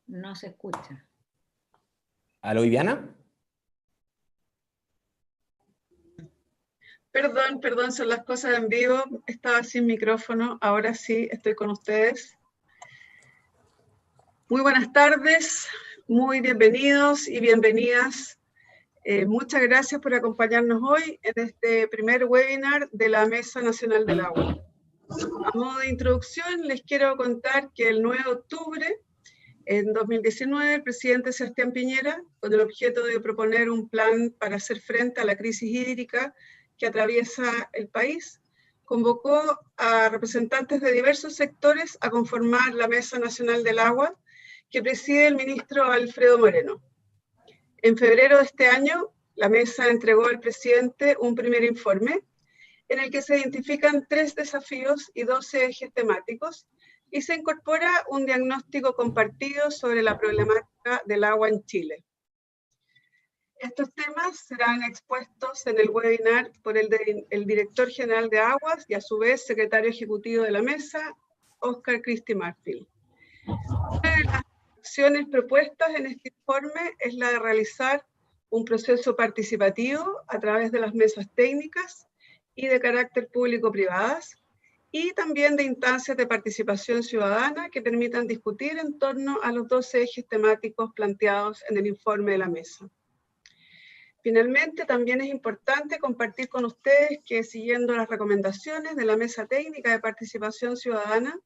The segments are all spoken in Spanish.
No se escucha. ¿Aló, Viviana? Perdón, son las cosas en vivo. Estaba sin micrófono, ahora sí estoy con ustedes. Muy buenas tardes, muy bienvenidos y bienvenidas. Muchas gracias por acompañarnos hoy en este primer webinar de la Mesa Nacional del Agua. A modo de introducción, les quiero contar que el 9 de octubre, en 2019, el presidente Sebastián Piñera, con el objeto de proponer un plan para hacer frente a la crisis hídrica que atraviesa el país, convocó a representantes de diversos sectores a conformar la Mesa Nacional del Agua, que preside el ministro Alfredo Moreno. En febrero de este año, la mesa entregó al presidente un primer informe en el que se identifican 3 desafíos y 12 ejes temáticos, y se incorpora un diagnóstico compartido sobre la problemática del agua en Chile. Estos temas serán expuestos en el webinar por el director general de Aguas y a su vez secretario ejecutivo de la mesa, Óscar Cristi Marfil. Una de las acciones propuestas en este informe es la de realizar un proceso participativo a través de las mesas técnicas y de carácter público-privadas, y también de instancias de participación ciudadana que permitan discutir en torno a los 12 ejes temáticos planteados en el informe de la mesa. Finalmente, también es importante compartir con ustedes que, siguiendo las recomendaciones de la Mesa Técnica de Participación Ciudadana,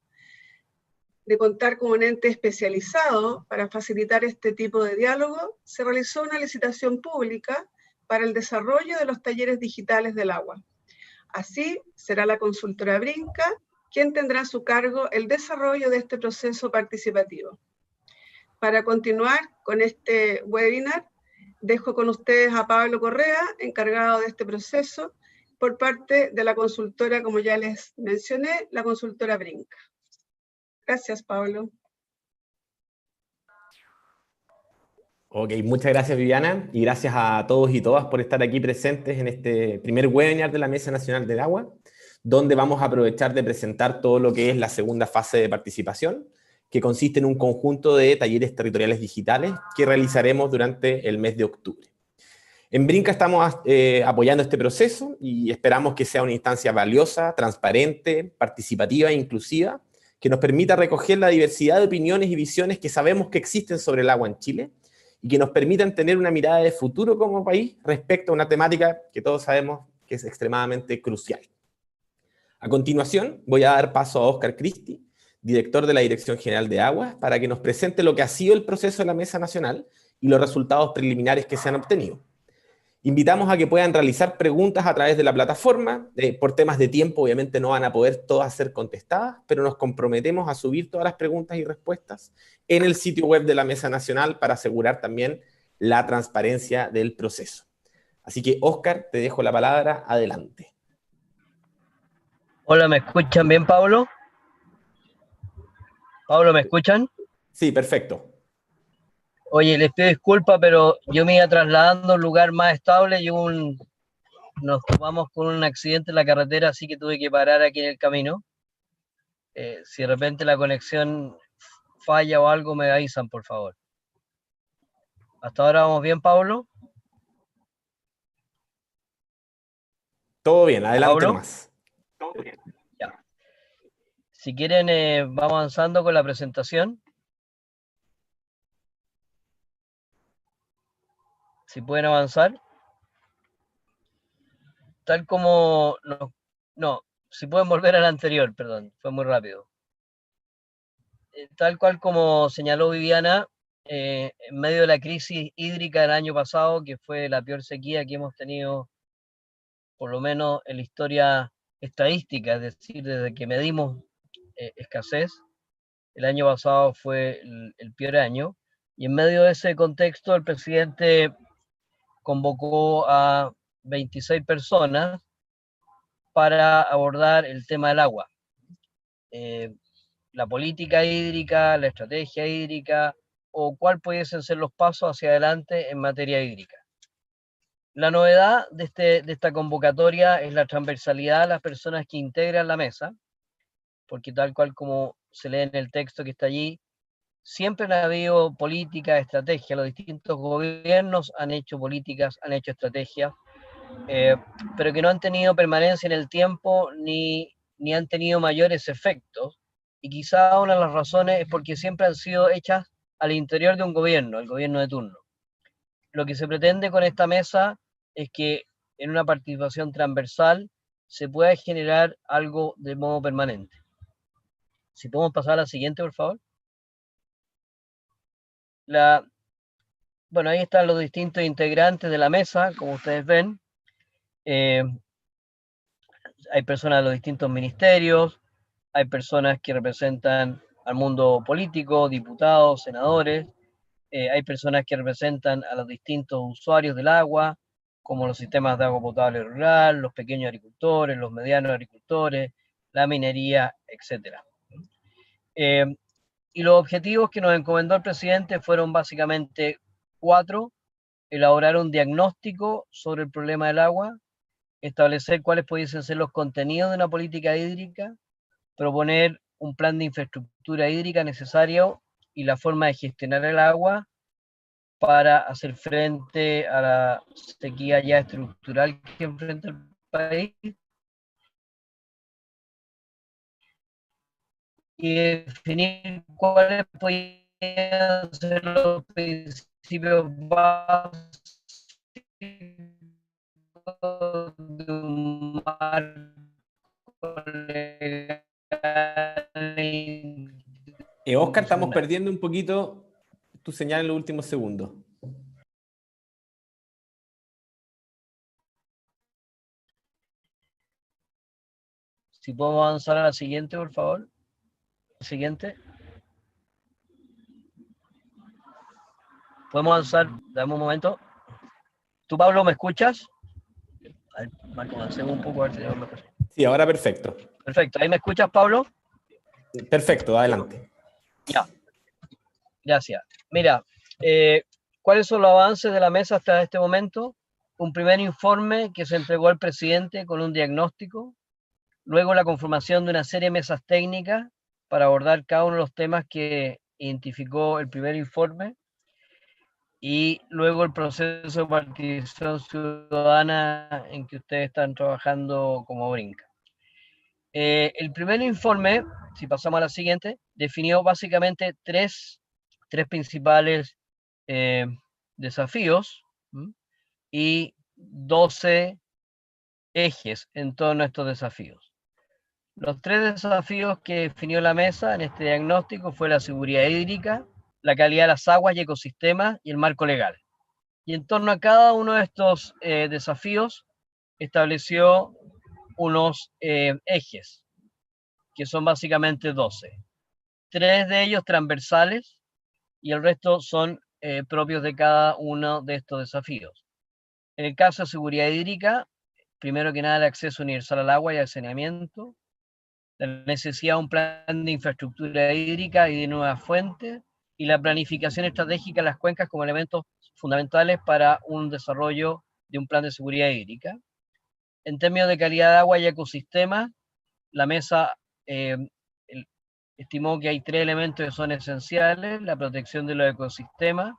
de contar con un ente especializado para facilitar este tipo de diálogo, se realizó una licitación pública para el desarrollo de los talleres digitales del agua. Así, será la consultora Brinca quien tendrá a su cargo el desarrollo de este proceso participativo. Para continuar con este webinar, dejo con ustedes a Pablo Correa, encargado de este proceso, por parte de la consultora, como ya les mencioné, la consultora Brinca. Gracias, Pablo. Ok, muchas gracias, Viviana, y gracias a todos y todas por estar aquí presentes en este primer webinar de la Mesa Nacional del Agua, donde vamos a aprovechar de presentar todo lo que es la segunda fase de participación, que consiste en un conjunto de talleres territoriales digitales que realizaremos durante el mes de octubre. En Brinca estamos apoyando este proceso y esperamos que sea una instancia valiosa, transparente, participativa e inclusiva, que nos permita recoger la diversidad de opiniones y visiones que sabemos que existen sobre el agua en Chile, y que nos permitan tener una mirada de futuro como país respecto a una temática que todos sabemos que es extremadamente crucial. A continuación, voy a dar paso a Óscar Cristi, director de la Dirección General de Aguas, para que nos presente lo que ha sido el proceso de la Mesa Nacional y los resultados preliminares que se han obtenido. Invitamos a que puedan realizar preguntas a través de la plataforma. Por temas de tiempo, obviamente no van a poder todas ser contestadas, pero nos comprometemos a subir todas las preguntas y respuestas en el sitio web de la Mesa Nacional para asegurar también la transparencia del proceso. Así que, Óscar, te dejo la palabra. Adelante. Hola, ¿me escuchan bien, Pablo? ¿Pablo, me escuchan? Sí, perfecto. Oye, les pido disculpas, pero yo me iba trasladando a un lugar más estable y nos topamos con un accidente en la carretera, así que tuve que parar aquí en el camino. Si de repente la conexión falla o algo, me avisan, por favor. ¿Hasta ahora vamos bien, Pablo? Todo bien, adelante ¿Pablo? nomás. Todo bien. Ya. Si quieren, vamos avanzando con la presentación. Si pueden avanzar. Tal como... No, si pueden volver al anterior, perdón, fue muy rápido. Tal cual como señaló Viviana, en medio de la crisis hídrica del año pasado, que fue la peor sequía que hemos tenido, por lo menos en la historia estadística, es decir, desde que medimos escasez, el año pasado fue el peor año, y en medio de ese contexto el presidente convocó a 26 personas para abordar el tema del agua. La política hídrica, la estrategia hídrica, o cuál pudiesen ser los pasos hacia adelante en materia hídrica. La novedad de esta convocatoria es la transversalidad de las personas que integran la mesa, porque tal cual como se lee en el texto que está allí, siempre ha habido política, estrategia, los distintos gobiernos han hecho políticas, han hecho estrategias, pero que no han tenido permanencia en el tiempo ni han tenido mayores efectos. Y quizá una de las razones es porque siempre han sido hechas al interior de un gobierno, el gobierno de turno. Lo que se pretende con esta mesa es que en una participación transversal se pueda generar algo de modo permanente. Si podemos pasar a la siguiente, por favor. Bueno, ahí están los distintos integrantes de la mesa, como ustedes ven. Hay personas de los distintos ministerios, hay personas que representan al mundo político, diputados, senadores, hay personas que representan a los distintos usuarios del agua, como los sistemas de agua potable rural, los pequeños agricultores, los medianos agricultores, la minería, etc. Y los objetivos que nos encomendó el presidente fueron básicamente 4: elaborar un diagnóstico sobre el problema del agua, establecer cuáles pudiesen ser los contenidos de una política hídrica, proponer un plan de infraestructura hídrica necesario y la forma de gestionar el agua para hacer frente a la sequía ya estructural que enfrenta el país, y definir cuáles podrían ser los principios básicos de un marco legal. Oscar, estamos perdiendo un poquito tu señal en los últimos segundos. Si podemos avanzar a la siguiente, por favor. La siguiente. Podemos avanzar, dame un momento. ¿Tú, Pablo, me escuchas? A ver, Marco, avancemos un poco a ver si tenemos mejor. Sí, ahora perfecto. Perfecto, ¿ahí me escuchas, Pablo? Perfecto, adelante. Ya, gracias. Mira, ¿cuáles son los avances de la mesa hasta este momento? Un primer informe que se entregó al presidente con un diagnóstico, luego la conformación de una serie de mesas técnicas para abordar cada uno de los temas que identificó el primer informe, y luego el proceso de participación ciudadana en que ustedes están trabajando como Brinca. El primer informe, si pasamos a la siguiente, definió básicamente tres principales desafíos y 12 ejes en torno a estos desafíos. Los 3 desafíos que definió la mesa en este diagnóstico fue la seguridad hídrica, la calidad de las aguas y ecosistemas y el marco legal. Y en torno a cada uno de estos desafíos estableció unos ejes, que son básicamente 12. 3 de ellos transversales y el resto son propios de cada uno de estos desafíos. En el caso de seguridad hídrica, primero que nada el acceso universal al agua y al saneamiento, la necesidad de un plan de infraestructura hídrica y de nuevas fuentes, y la planificación estratégica de las cuencas como elementos fundamentales para un desarrollo de un plan de seguridad hídrica. En términos de calidad de agua y ecosistema, la mesa estimó que hay 3 elementos que son esenciales: la protección de los ecosistemas,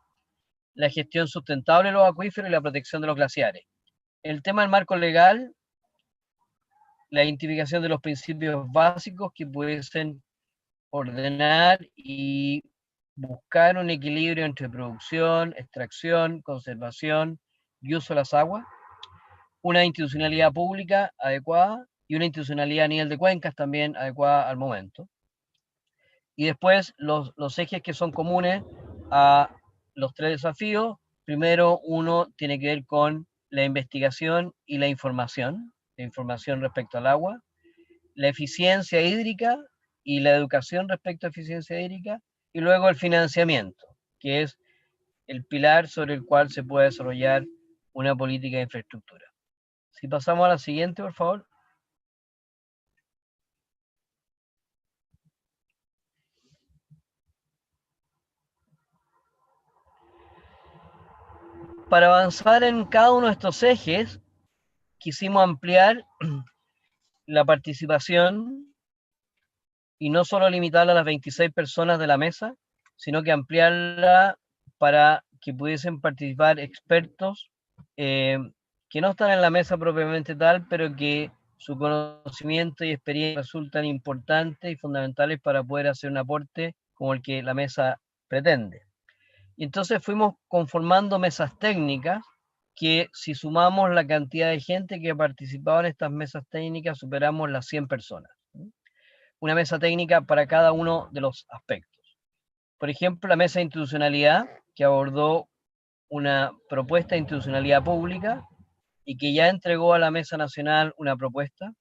la gestión sustentable de los acuíferos y la protección de los glaciares. El tema del marco legal, la identificación de los principios básicos que pudiesen ordenar y buscar un equilibrio entre producción, extracción, conservación y uso de las aguas, una institucionalidad pública adecuada y una institucionalidad a nivel de cuencas también adecuada al momento. Y después los ejes que son comunes a los 3 desafíos. Primero, uno tiene que ver con la investigación y la información respecto al agua, la eficiencia hídrica y la educación respecto a eficiencia hídrica, y luego el financiamiento, que es el pilar sobre el cual se puede desarrollar una política de infraestructura. Si pasamos a la siguiente, por favor. Para avanzar en cada uno de estos ejes, quisimos ampliar la participación y no solo limitarla a las 26 personas de la mesa, sino que ampliarla para que pudiesen participar expertos que no están en la mesa propiamente tal, pero que su conocimiento y experiencia resultan importantes y fundamentales para poder hacer un aporte como el que la mesa pretende. Y entonces fuimos conformando mesas técnicas que, si sumamos la cantidad de gente que ha participado en estas mesas técnicas, superamos las 100 personas. Una mesa técnica para cada uno de los aspectos. Por ejemplo, la mesa de institucionalidad, que abordó una propuesta de institucionalidad pública y que ya entregó a la Mesa Nacional una propuesta.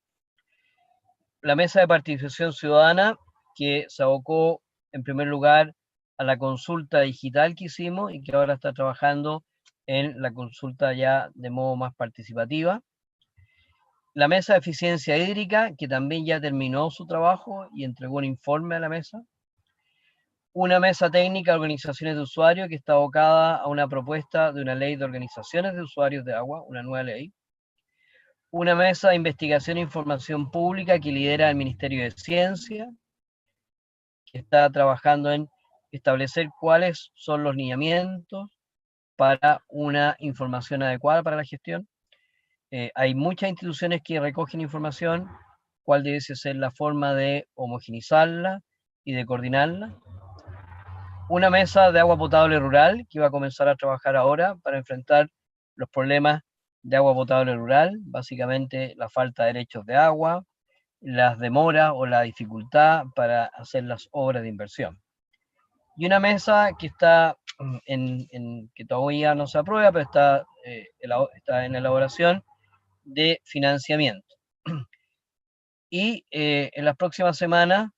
La mesa de participación ciudadana, que se abocó en primer lugar a la consulta digital que hicimos y que ahora está trabajando en la consulta ya de modo más participativa. La mesa de eficiencia hídrica, que también ya terminó su trabajo y entregó un informe a la mesa. Una mesa técnica de organizaciones de usuarios, que está abocada a una propuesta de una ley de organizaciones de usuarios de agua, una nueva ley. Una mesa de investigación e información pública que lidera el Ministerio de Ciencia, que está trabajando en establecer cuáles son los lineamientos para una información adecuada para la gestión. Hay muchas instituciones que recogen información, cuál debe ser la forma de homogenizarla y de coordinarla. Una mesa de agua potable rural que va a comenzar a trabajar ahora para enfrentar los problemas de agua potable rural, básicamente la falta de derechos de agua, las demoras o la dificultad para hacer las obras de inversión. Y una mesa que está que todavía no se aprueba, pero está en elaboración, de financiamiento. Y en las próximas semanas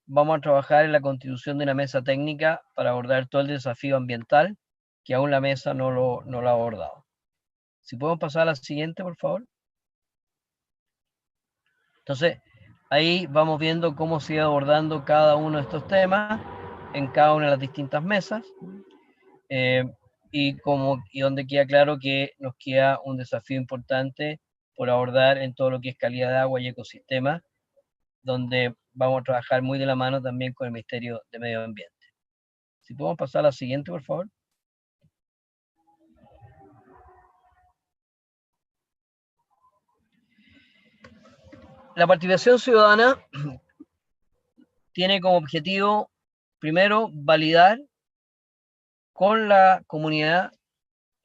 vamos a trabajar en la constitución de una mesa técnica para abordar todo el desafío ambiental, que aún la mesa no lo ha abordado. Si podemos pasar a la siguiente, por favor. Entonces, ahí vamos viendo cómo se va abordando cada uno de estos temas en cada una de las distintas mesas, y donde queda claro que nos queda un desafío importante por abordar en todo lo que es calidad de agua y ecosistemas, donde vamos a trabajar muy de la mano también con el Ministerio de Medio Ambiente. Si podemos pasar a la siguiente, por favor. La participación ciudadana tiene como objetivo, primero, validar con la comunidad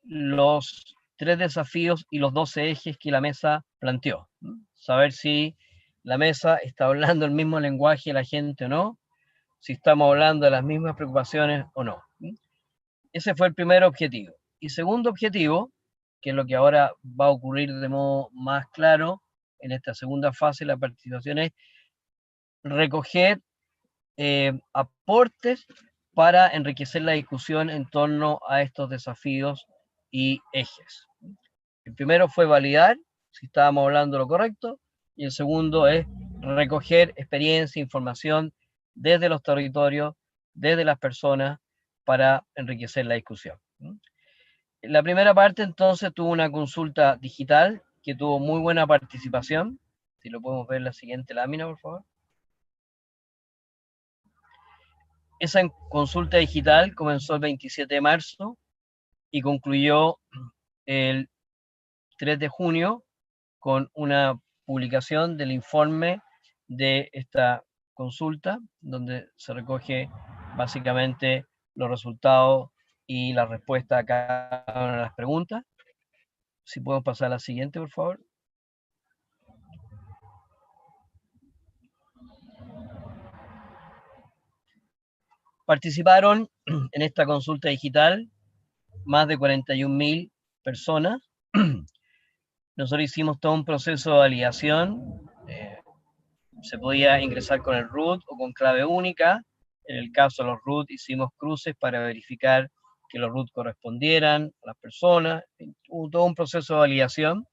los 3 desafíos y los 12 ejes que la mesa planteó. Saber si la mesa está hablando el mismo lenguaje de la gente o no, si estamos hablando de las mismas preocupaciones o no. Ese fue el primer objetivo. Y segundo objetivo, que es lo que ahora va a ocurrir de modo más claro en esta segunda fase de la participación, es recoger aportes para enriquecer la discusión en torno a estos desafíos y ejes. El primero fue validar si estábamos hablando lo correcto, y el segundo es recoger experiencia, información desde los territorios, desde las personas, para enriquecer la discusión. La primera parte entonces tuvo una consulta digital que tuvo muy buena participación. Si lo podemos ver en la siguiente lámina, por favor. Esa consulta digital comenzó el 27 de marzo y concluyó el 3 de junio con una publicación del informe de esta consulta, donde se recoge básicamente los resultados y la respuesta a cada una de las preguntas. Si podemos pasar a la siguiente, por favor. Participaron en esta consulta digital más de 41.000 personas. Nosotros hicimos todo un proceso de validación. Se podía ingresar con el root o con clave única. En el caso de los root hicimos cruces para verificar que los root correspondieran a las personas. Hubo todo un proceso de validación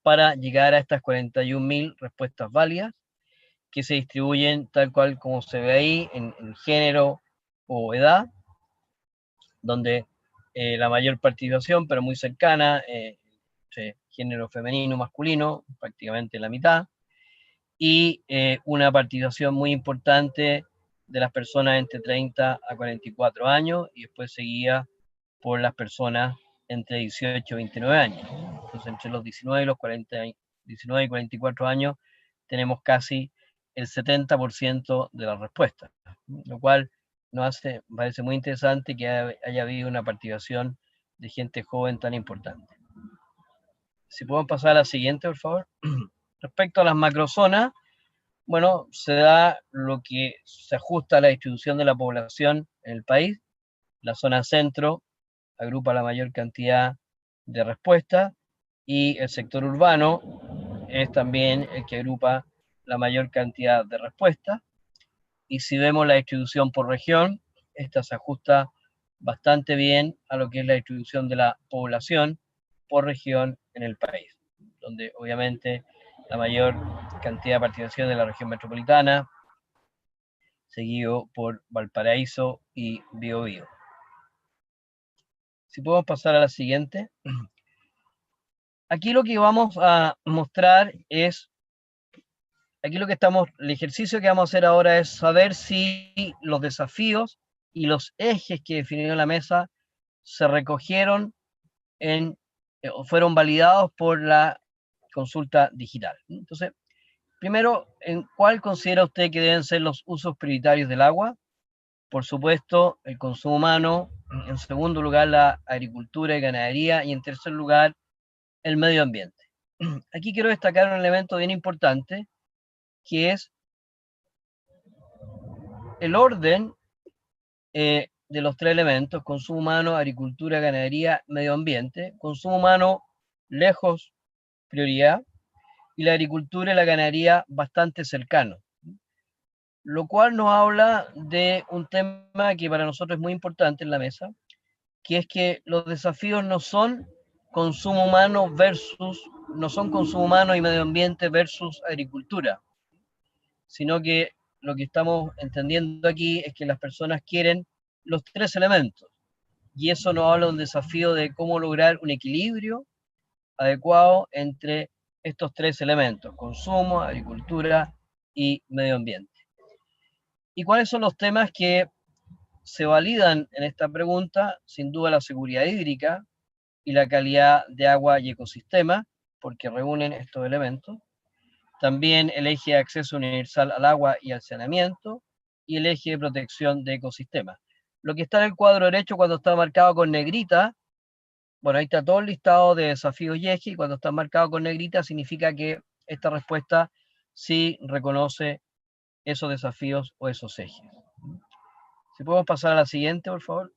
para llegar a estas 41.000 respuestas válidas, que se distribuyen tal cual como se ve ahí, en género o edad, donde la mayor participación, pero muy cercana, género femenino, masculino, prácticamente la mitad, y una participación muy importante de las personas entre 30 a 44 años y después seguía por las personas entre 18 y 29 años. Entonces, entre los 19 y los 19 y 44 años tenemos casi el 70% de las respuestas, lo cual nos parece muy interesante que haya habido una participación de gente joven tan importante. Si podemos pasar a la siguiente, por favor. Respecto a las macrozonas, bueno, se da lo que se ajusta a la distribución de la población en el país. La zona centro agrupa la mayor cantidad de respuestas y el sector urbano es también el que agrupa la mayor cantidad de respuestas. Y si vemos la distribución por región, esta se ajusta bastante bien a lo que es la distribución de la población por región en el país, donde obviamente la mayor cantidad de participación de la región metropolitana, seguido por Valparaíso y Biobío. Si podemos pasar a la siguiente. Aquí lo que vamos a mostrar es, el ejercicio que vamos a hacer ahora es saber si los desafíos y los ejes que definió la mesa se recogieron o fueron validados por la consulta digital. Entonces, primero, ¿en cuál considera usted que deben ser los usos prioritarios del agua? Por supuesto, el consumo humano. En segundo lugar, la agricultura y ganadería. Y en tercer lugar, el medio ambiente. Aquí quiero destacar un elemento bien importante, que es el orden de los tres elementos: consumo humano, agricultura, ganadería, medio ambiente. Consumo humano, lejos, prioridad, y la agricultura y la ganadería bastante cercano. Lo cual nos habla de un tema que para nosotros es muy importante en la mesa, que es que los desafíos no son consumo humano y medio ambiente versus agricultura, sino que lo que estamos entendiendo aquí es que las personas quieren los tres elementos, y eso nos habla de un desafío de cómo lograr un equilibrio adecuado entre estos tres elementos: consumo, agricultura y medio ambiente. ¿Y cuáles son los temas que se validan en esta pregunta? Sin duda la seguridad hídrica y la calidad de agua y ecosistema, porque reúnen estos elementos. También el eje de acceso universal al agua y al saneamiento, y el eje de protección de ecosistemas. Lo que está en el cuadro derecho, cuando está marcado con negrita, bueno, ahí está todo el listado de desafíos y ejes, y cuando está marcado con negrita significa que esta respuesta sí reconoce esos desafíos o esos ejes. Si podemos pasar a la siguiente, por favor.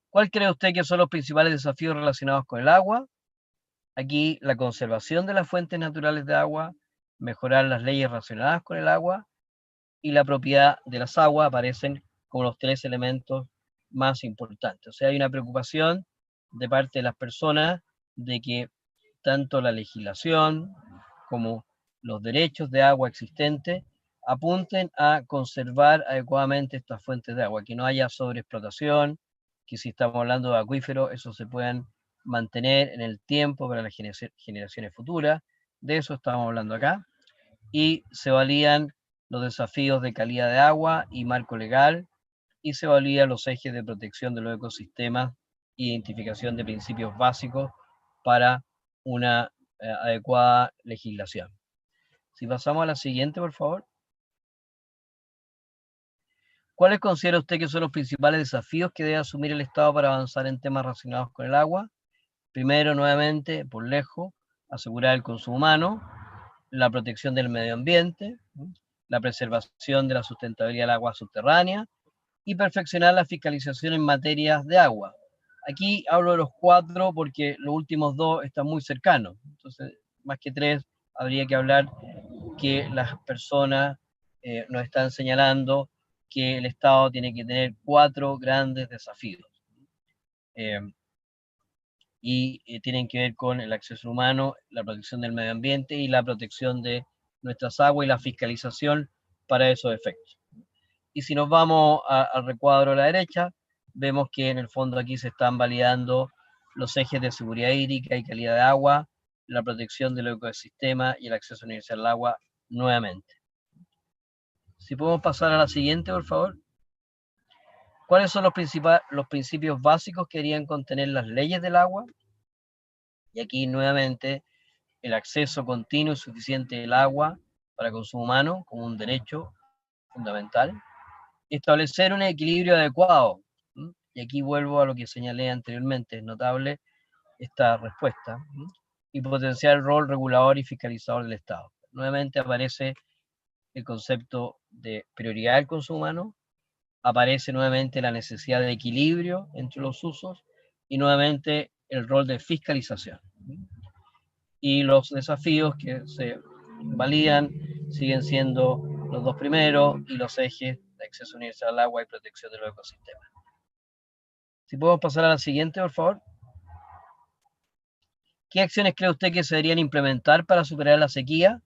¿Cuál cree usted que son los principales desafíos relacionados con el agua? Aquí la conservación de las fuentes naturales de agua, mejorar las leyes relacionadas con el agua y la propiedad de las aguas aparecen como los tres elementos más importantes. O sea, hay una preocupación de parte de las personas de que tanto la legislación como los derechos de agua existentes apunten a conservar adecuadamente estas fuentes de agua, que no haya sobreexplotación, que si estamos hablando de acuíferos, eso se puedan mantener en el tiempo para las generaciones futuras. De eso estamos hablando acá. Y se validan los desafíos de calidad de agua y marco legal, y se validan los ejes de protección de los ecosistemas e identificación de principios básicos para una adecuada legislación. Si pasamos a la siguiente, por favor. ¿Cuáles considera usted que son los principales desafíos que debe asumir el Estado para avanzar en temas relacionados con el agua? Primero, nuevamente, por lejos, asegurar el consumo humano, la protección del medio ambiente, la preservación de la sustentabilidad del agua subterránea y perfeccionar la fiscalización en materias de agua. Aquí hablo de los cuatro porque los últimos dos están muy cercanos. Entonces, más que tres, habría que hablar que las personas nos están señalando que el Estado tiene que tener cuatro grandes desafíos. Y tienen que ver con el acceso humano, la protección del medio ambiente y la protección de nuestras aguas y la fiscalización para esos efectos. Y si nos vamos al recuadro a la derecha, vemos que en el fondo aquí se están validando los ejes de seguridad hídrica y calidad de agua, la protección del ecosistema y el acceso universal al agua nuevamente. Si podemos pasar a la siguiente, por favor. ¿Cuáles son los principios básicos que deberían contener las leyes del agua? Y aquí nuevamente el acceso continuo y suficiente del agua para consumo humano como un derecho fundamental. Establecer un equilibrio adecuado. Y aquí vuelvo a lo que señalé anteriormente, es notable esta respuesta. Y potenciar el rol regulador y fiscalizador del Estado. Nuevamente aparece el concepto de prioridad del consumo humano, aparece nuevamente la necesidad de equilibrio entre los usos y nuevamente el rol de fiscalización. Y los desafíos que se validan siguen siendo los dos primeros y los ejes de acceso universal al agua y protección de los ecosistemas. Si podemos pasar a la siguiente, por favor. ¿Qué acciones cree usted que se deberían implementar para superar la sequía?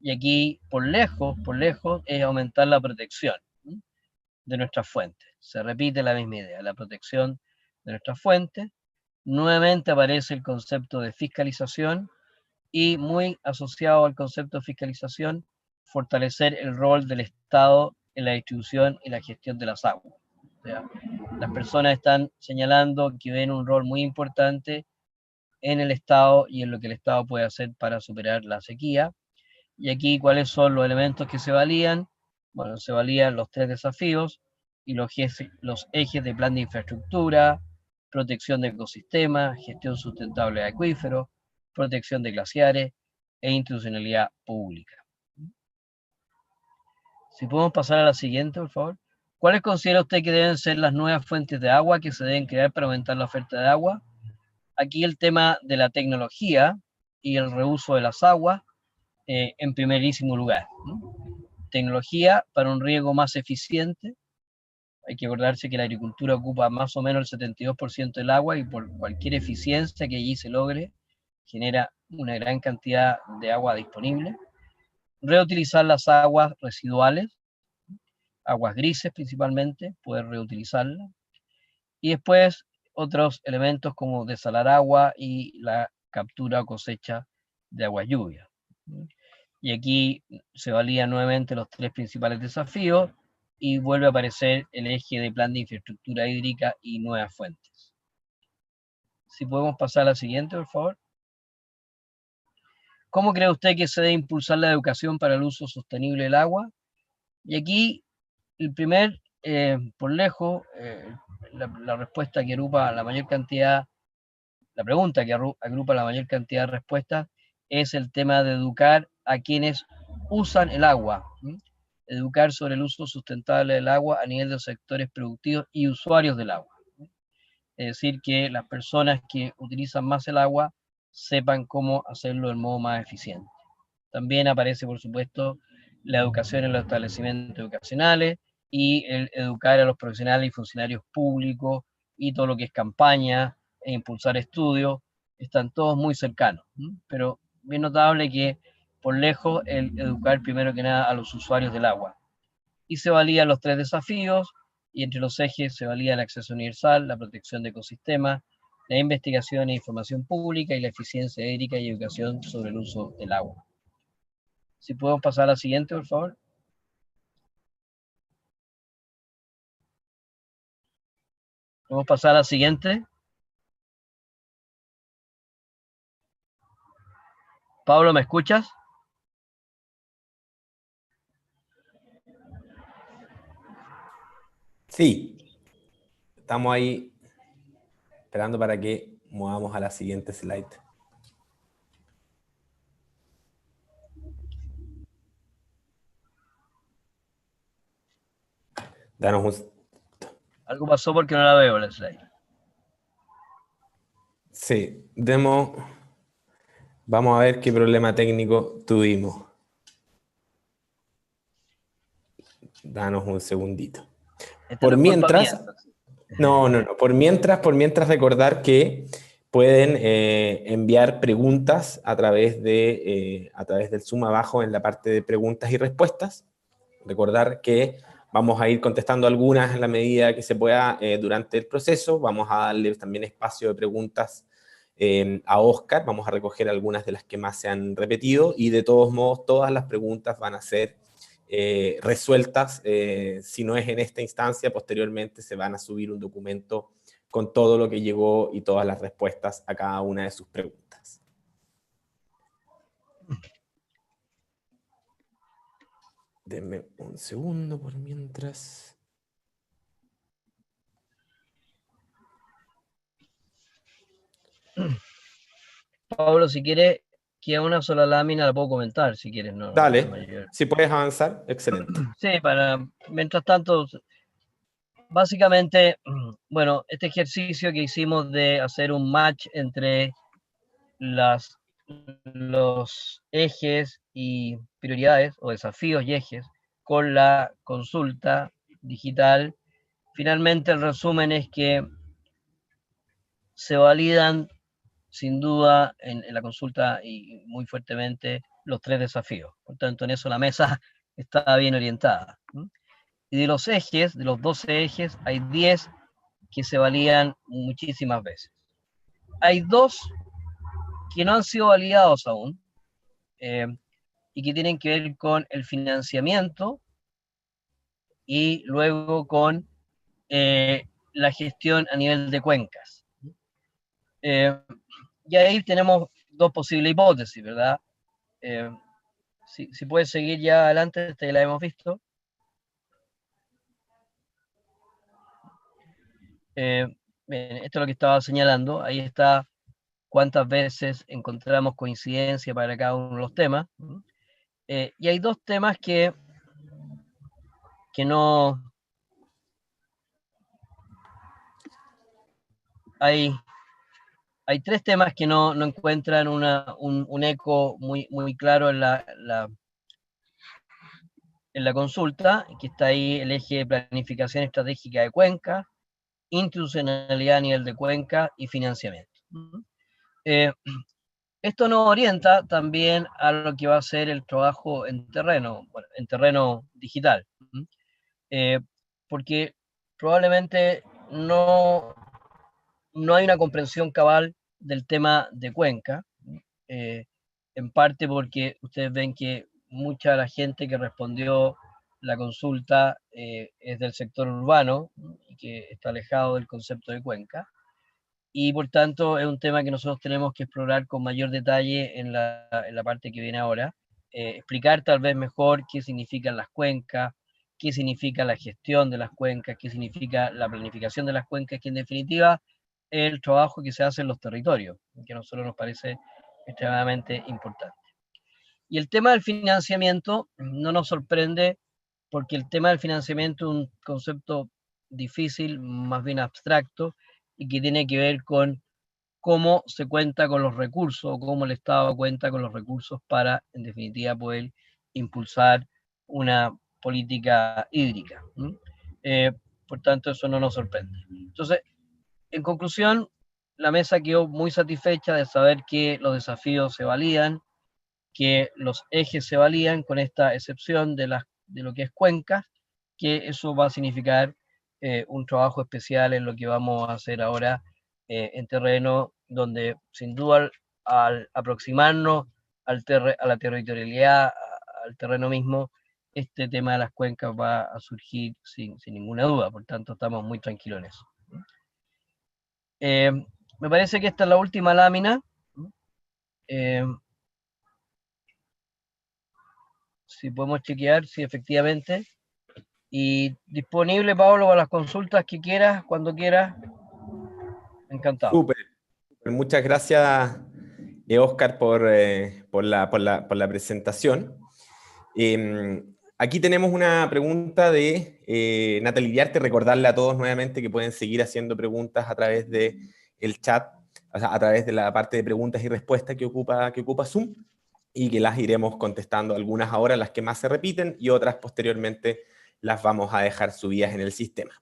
Y aquí, por lejos, es aumentar la protección de nuestras fuentes. Se repite la misma idea, la protección de nuestras fuentes. Nuevamente aparece el concepto de fiscalización y muy asociado al concepto de fiscalización, fortalecer el rol del Estado en la distribución y la gestión de las aguas. O sea, las personas están señalando que ven un rol muy importante en el Estado y en lo que el Estado puede hacer para superar la sequía. Y aquí, ¿cuáles son los elementos que se valían? Bueno, se valían los 3 desafíos y los ejes de plan de infraestructura, protección de ecosistemas, gestión sustentable de acuíferos, protección de glaciares e institucionalidad pública. Si podemos pasar a la siguiente, por favor. ¿Cuáles considera usted que deben ser las nuevas fuentes de agua que se deben crear para aumentar la oferta de agua? Aquí el tema de la tecnología y el reuso de las aguas en primerísimo lugar. Tecnología para un riego más eficiente. Hay que acordarse que la agricultura ocupa más o menos el 72% del agua y por cualquier eficiencia que allí se logre, genera una gran cantidad de agua disponible. Reutilizar las aguas residuales, aguas grises principalmente, poder reutilizarlas. Y después otros elementos como desalar agua y la captura o cosecha de agua lluvia. Y aquí se valían nuevamente los 3 principales desafíos y vuelve a aparecer el eje de plan de infraestructura hídrica y nuevas fuentes. Si podemos pasar a la siguiente, por favor. ¿Cómo cree usted que se debe impulsar la educación para el uso sostenible del agua? Y aquí el primer, por lejos, la respuesta que agrupa la mayor cantidad, la pregunta que agrupa la mayor cantidad de respuestas es el tema de educar a quienes usan el agua. Educar sobre el uso sustentable del agua a nivel de los sectores productivos y usuarios del agua. Es decir, que las personas que utilizan más el agua sepan cómo hacerlo del modo más eficiente. También aparece, por supuesto, la educación en los establecimientos educacionales y el educar a los profesionales y funcionarios públicos y todo lo que es campaña e impulsar estudios, están todos muy cercanos. Pero bien notable que por lejos el educar primero que nada a los usuarios del agua. Y se valían los 3 desafíos, y entre los ejes se valía el acceso universal, la protección de ecosistemas, la investigación e información pública y la eficiencia hídrica y educación sobre el uso del agua. Si podemos pasar a la siguiente, por favor. ¿Podemos pasar a la siguiente? Pablo, ¿me escuchas? Sí, estamos ahí esperando para que movamos a la siguiente slide. Danos un... Algo pasó porque no la veo la slide. Sí, vamos a ver qué problema técnico tuvimos. Danos un segundito. Por mientras, por mientras recordar que pueden enviar preguntas a través del Zoom abajo en la parte de preguntas y respuestas. Recordar que vamos a ir contestando algunas en la medida que se pueda durante el proceso. Vamos a darle también espacio de preguntas a Oscar. Vamos a recoger algunas de las que más se han repetido y de todos modos todas las preguntas van a ser resueltas. Si no es en esta instancia, posteriormente se van a subir un documento con todo lo que llegó y todas las respuestas a cada una de sus preguntas. Denme un segundo por mientras. Pablo, si quieres, queda una sola lámina, la puedo comentar, si quieres. No, Dale, si puedes avanzar, excelente. Sí, mientras tanto, básicamente, bueno, este ejercicio que hicimos de hacer un match entre los ejes y prioridades, o desafíos y ejes, con la consulta digital, finalmente el resumen es que se validan sin duda en la consulta y muy fuertemente los 3 desafíos. Por tanto, en eso la mesa está bien orientada. Y de los ejes, de los 12 ejes, hay 10 que se validan muchísimas veces. Hay 2 que no han sido validados aún y que tienen que ver con el financiamiento y luego con la gestión a nivel de cuencas. Y ahí tenemos 2 posibles hipótesis, ¿verdad? Si puedes seguir ya adelante, esta ya la hemos visto. Bien, esto es lo que estaba señalando. Ahí está cuántas veces encontramos coincidencia para cada uno de los temas. Y hay 2 temas que no... Hay 3 temas que no encuentran un eco muy claro en la consulta, que está ahí el eje de planificación estratégica de cuenca, institucionalidad a nivel de cuenca y financiamiento. Esto nos orienta también a lo que va a ser el trabajo en terreno digital, porque probablemente no hay una comprensión cabal del tema de cuenca, en parte porque ustedes ven que mucha de la gente que respondió la consulta es del sector urbano y que está alejado del concepto de cuenca, y por tanto es un tema que nosotros tenemos que explorar con mayor detalle en la parte que viene ahora, explicar tal vez mejor qué significan las cuencas, qué significa la gestión de las cuencas, qué significa la planificación de las cuencas, que en definitiva es el trabajo que se hace en los territorios, que a nosotros nos parece extremadamente importante. Y el tema del financiamiento no nos sorprende porque el tema del financiamiento es un concepto difícil, más bien abstracto, y que tiene que ver con cómo se cuenta con los recursos, o cómo el Estado cuenta con los recursos para, en definitiva, poder impulsar una política hídrica. Por tanto, eso no nos sorprende. Entonces, en conclusión, la mesa quedó muy satisfecha de saber que los desafíos se validan, que los ejes se validan con esta excepción de lo que es cuencas, que eso va a significar un trabajo especial en lo que vamos a hacer ahora en terreno, donde sin duda al aproximarnos a la territorialidad, al terreno mismo, este tema de las cuencas va a surgir sin ninguna duda, por tanto estamos muy tranquilos en eso. Me parece que esta es la última lámina. Si podemos chequear, si efectivamente. Y disponible, Pablo, para las consultas que quieras, cuando quieras. Encantado. Súper. Muchas gracias, Oscar, por la presentación. Aquí tenemos una pregunta de Natalie Diarte. Recordarle a todos nuevamente que pueden seguir haciendo preguntas a través del chat, o sea, a través de la parte de preguntas y respuestas que ocupa Zoom, y que las iremos contestando, algunas ahora, las que más se repiten, y otras posteriormente las vamos a dejar subidas en el sistema.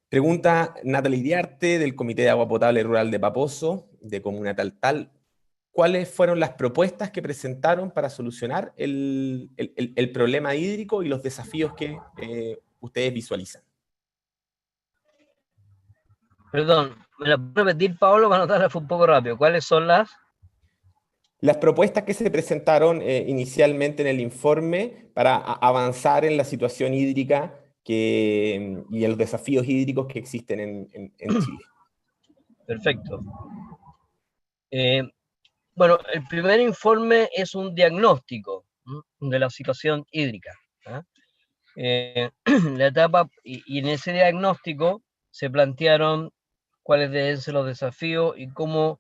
Pregunta Natalie Diarte, del Comité de Agua Potable Rural de Paposo, de Comuna Taltal. ¿Cuáles fueron las propuestas que presentaron para solucionar el problema hídrico y los desafíos que ustedes visualizan? Perdón, ¿me la puedo repetir, Pablo, para anotarla? Fue un poco rápido. ¿Cuáles son las? Las propuestas que se presentaron inicialmente en el informe para avanzar en la situación hídrica y en los desafíos hídricos que existen en Chile. Perfecto. Bueno, el primer informe es un diagnóstico de la situación hídrica. ¿Ah? La etapa, y en ese diagnóstico se plantearon cuáles deben ser los desafíos y cómo,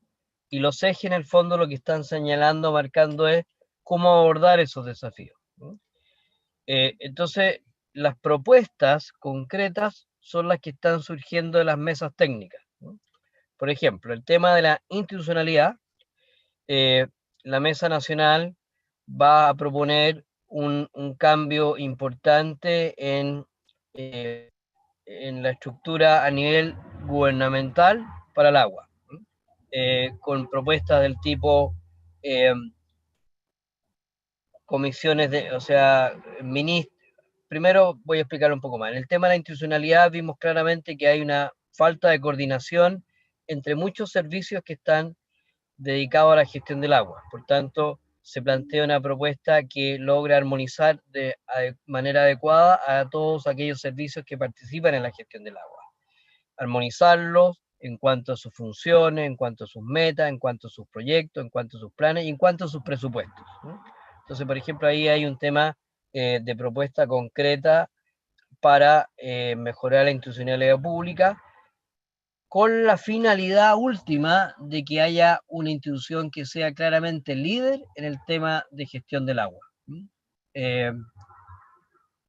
y los ejes en el fondo lo que están señalando, marcando es cómo abordar esos desafíos. Entonces, las propuestas concretas son las que están surgiendo de las mesas técnicas. Por ejemplo, el tema de la institucionalidad, la Mesa Nacional va a proponer un cambio importante en la estructura a nivel gubernamental para el agua, con propuestas del tipo eh, comisiones de, o sea, primero voy a explicar un poco más. En el tema de la institucionalidad vimos claramente que hay una falta de coordinación entre muchos servicios que están dedicados a la gestión del agua. Por tanto, se plantea una propuesta que logra armonizar de manera adecuada a todos aquellos servicios que participan en la gestión del agua. Armonizarlos en cuanto a sus funciones, en cuanto a sus metas, en cuanto a sus proyectos, en cuanto a sus planes y en cuanto a sus presupuestos. Entonces, por ejemplo, ahí hay un tema de propuesta concreta para mejorar la institucionalidad pública con la finalidad última de que haya una institución que sea claramente líder en el tema de gestión del agua. Eh,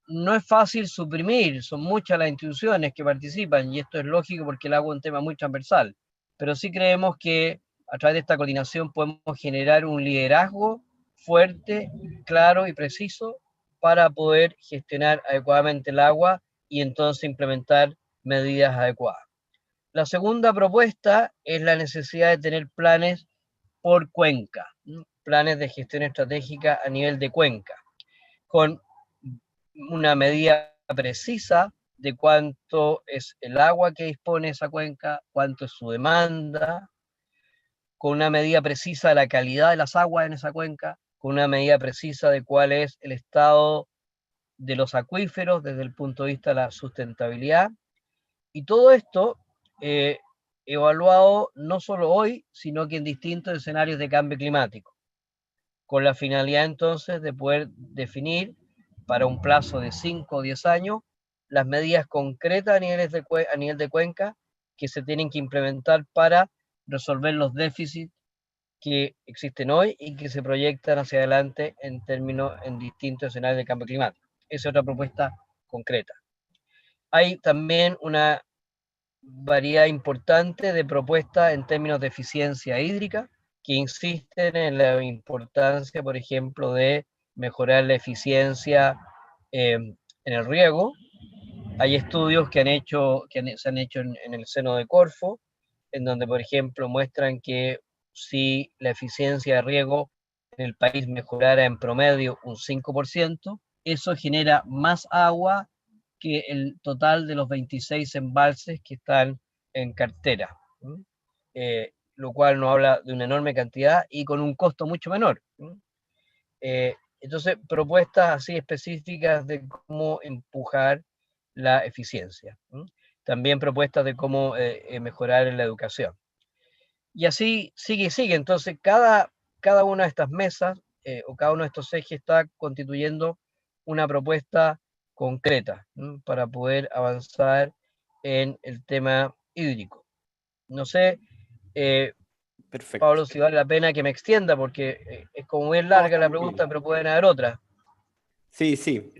no es fácil suprimir, son muchas las instituciones que participan y esto es lógico porque el agua es un tema muy transversal, pero sí creemos que a través de esta coordinación podemos generar un liderazgo fuerte, claro y preciso para poder gestionar adecuadamente el agua y entonces implementar medidas adecuadas. La segunda propuesta es la necesidad de tener planes por cuenca, planes de gestión estratégica a nivel de cuenca, con una medida precisa de cuánto es el agua que dispone esa cuenca, cuánto es su demanda, con una medida precisa de la calidad de las aguas en esa cuenca, con una medida precisa de cuál es el estado de los acuíferos desde el punto de vista de la sustentabilidad. Y todo esto evaluado no solo hoy, sino que en distintos escenarios de cambio climático, con la finalidad entonces de poder definir para un plazo de 5 o 10 años las medidas concretas a nivel de cuenca que se tienen que implementar para resolver los déficits que existen hoy y que se proyectan hacia adelante en distintos escenarios de cambio climático. Esa es otra propuesta concreta. Hay también una variedad importante de propuestas en términos de eficiencia hídrica que insisten en la importancia, por ejemplo, de mejorar la eficiencia en el riego. Hay estudios que se han hecho en el seno de Corfo, en donde, por ejemplo, muestran que si la eficiencia de riego en el país mejorara en promedio un 5%, eso genera más agua que el total de los 26 embalses que están en cartera, lo cual nos habla de una enorme cantidad y con un costo mucho menor. Entonces, propuestas así específicas de cómo empujar la eficiencia. También propuestas de cómo mejorar en la educación. Y así sigue y sigue. Entonces, cada una de estas mesas o cada uno de estos ejes está constituyendo una propuesta concreta para poder avanzar en el tema hídrico. No sé, Perfecto. Pablo, si vale la pena que me extienda, porque es como muy No, larga está la muy pregunta, bien. pero pueden haber otras. Sí, sí.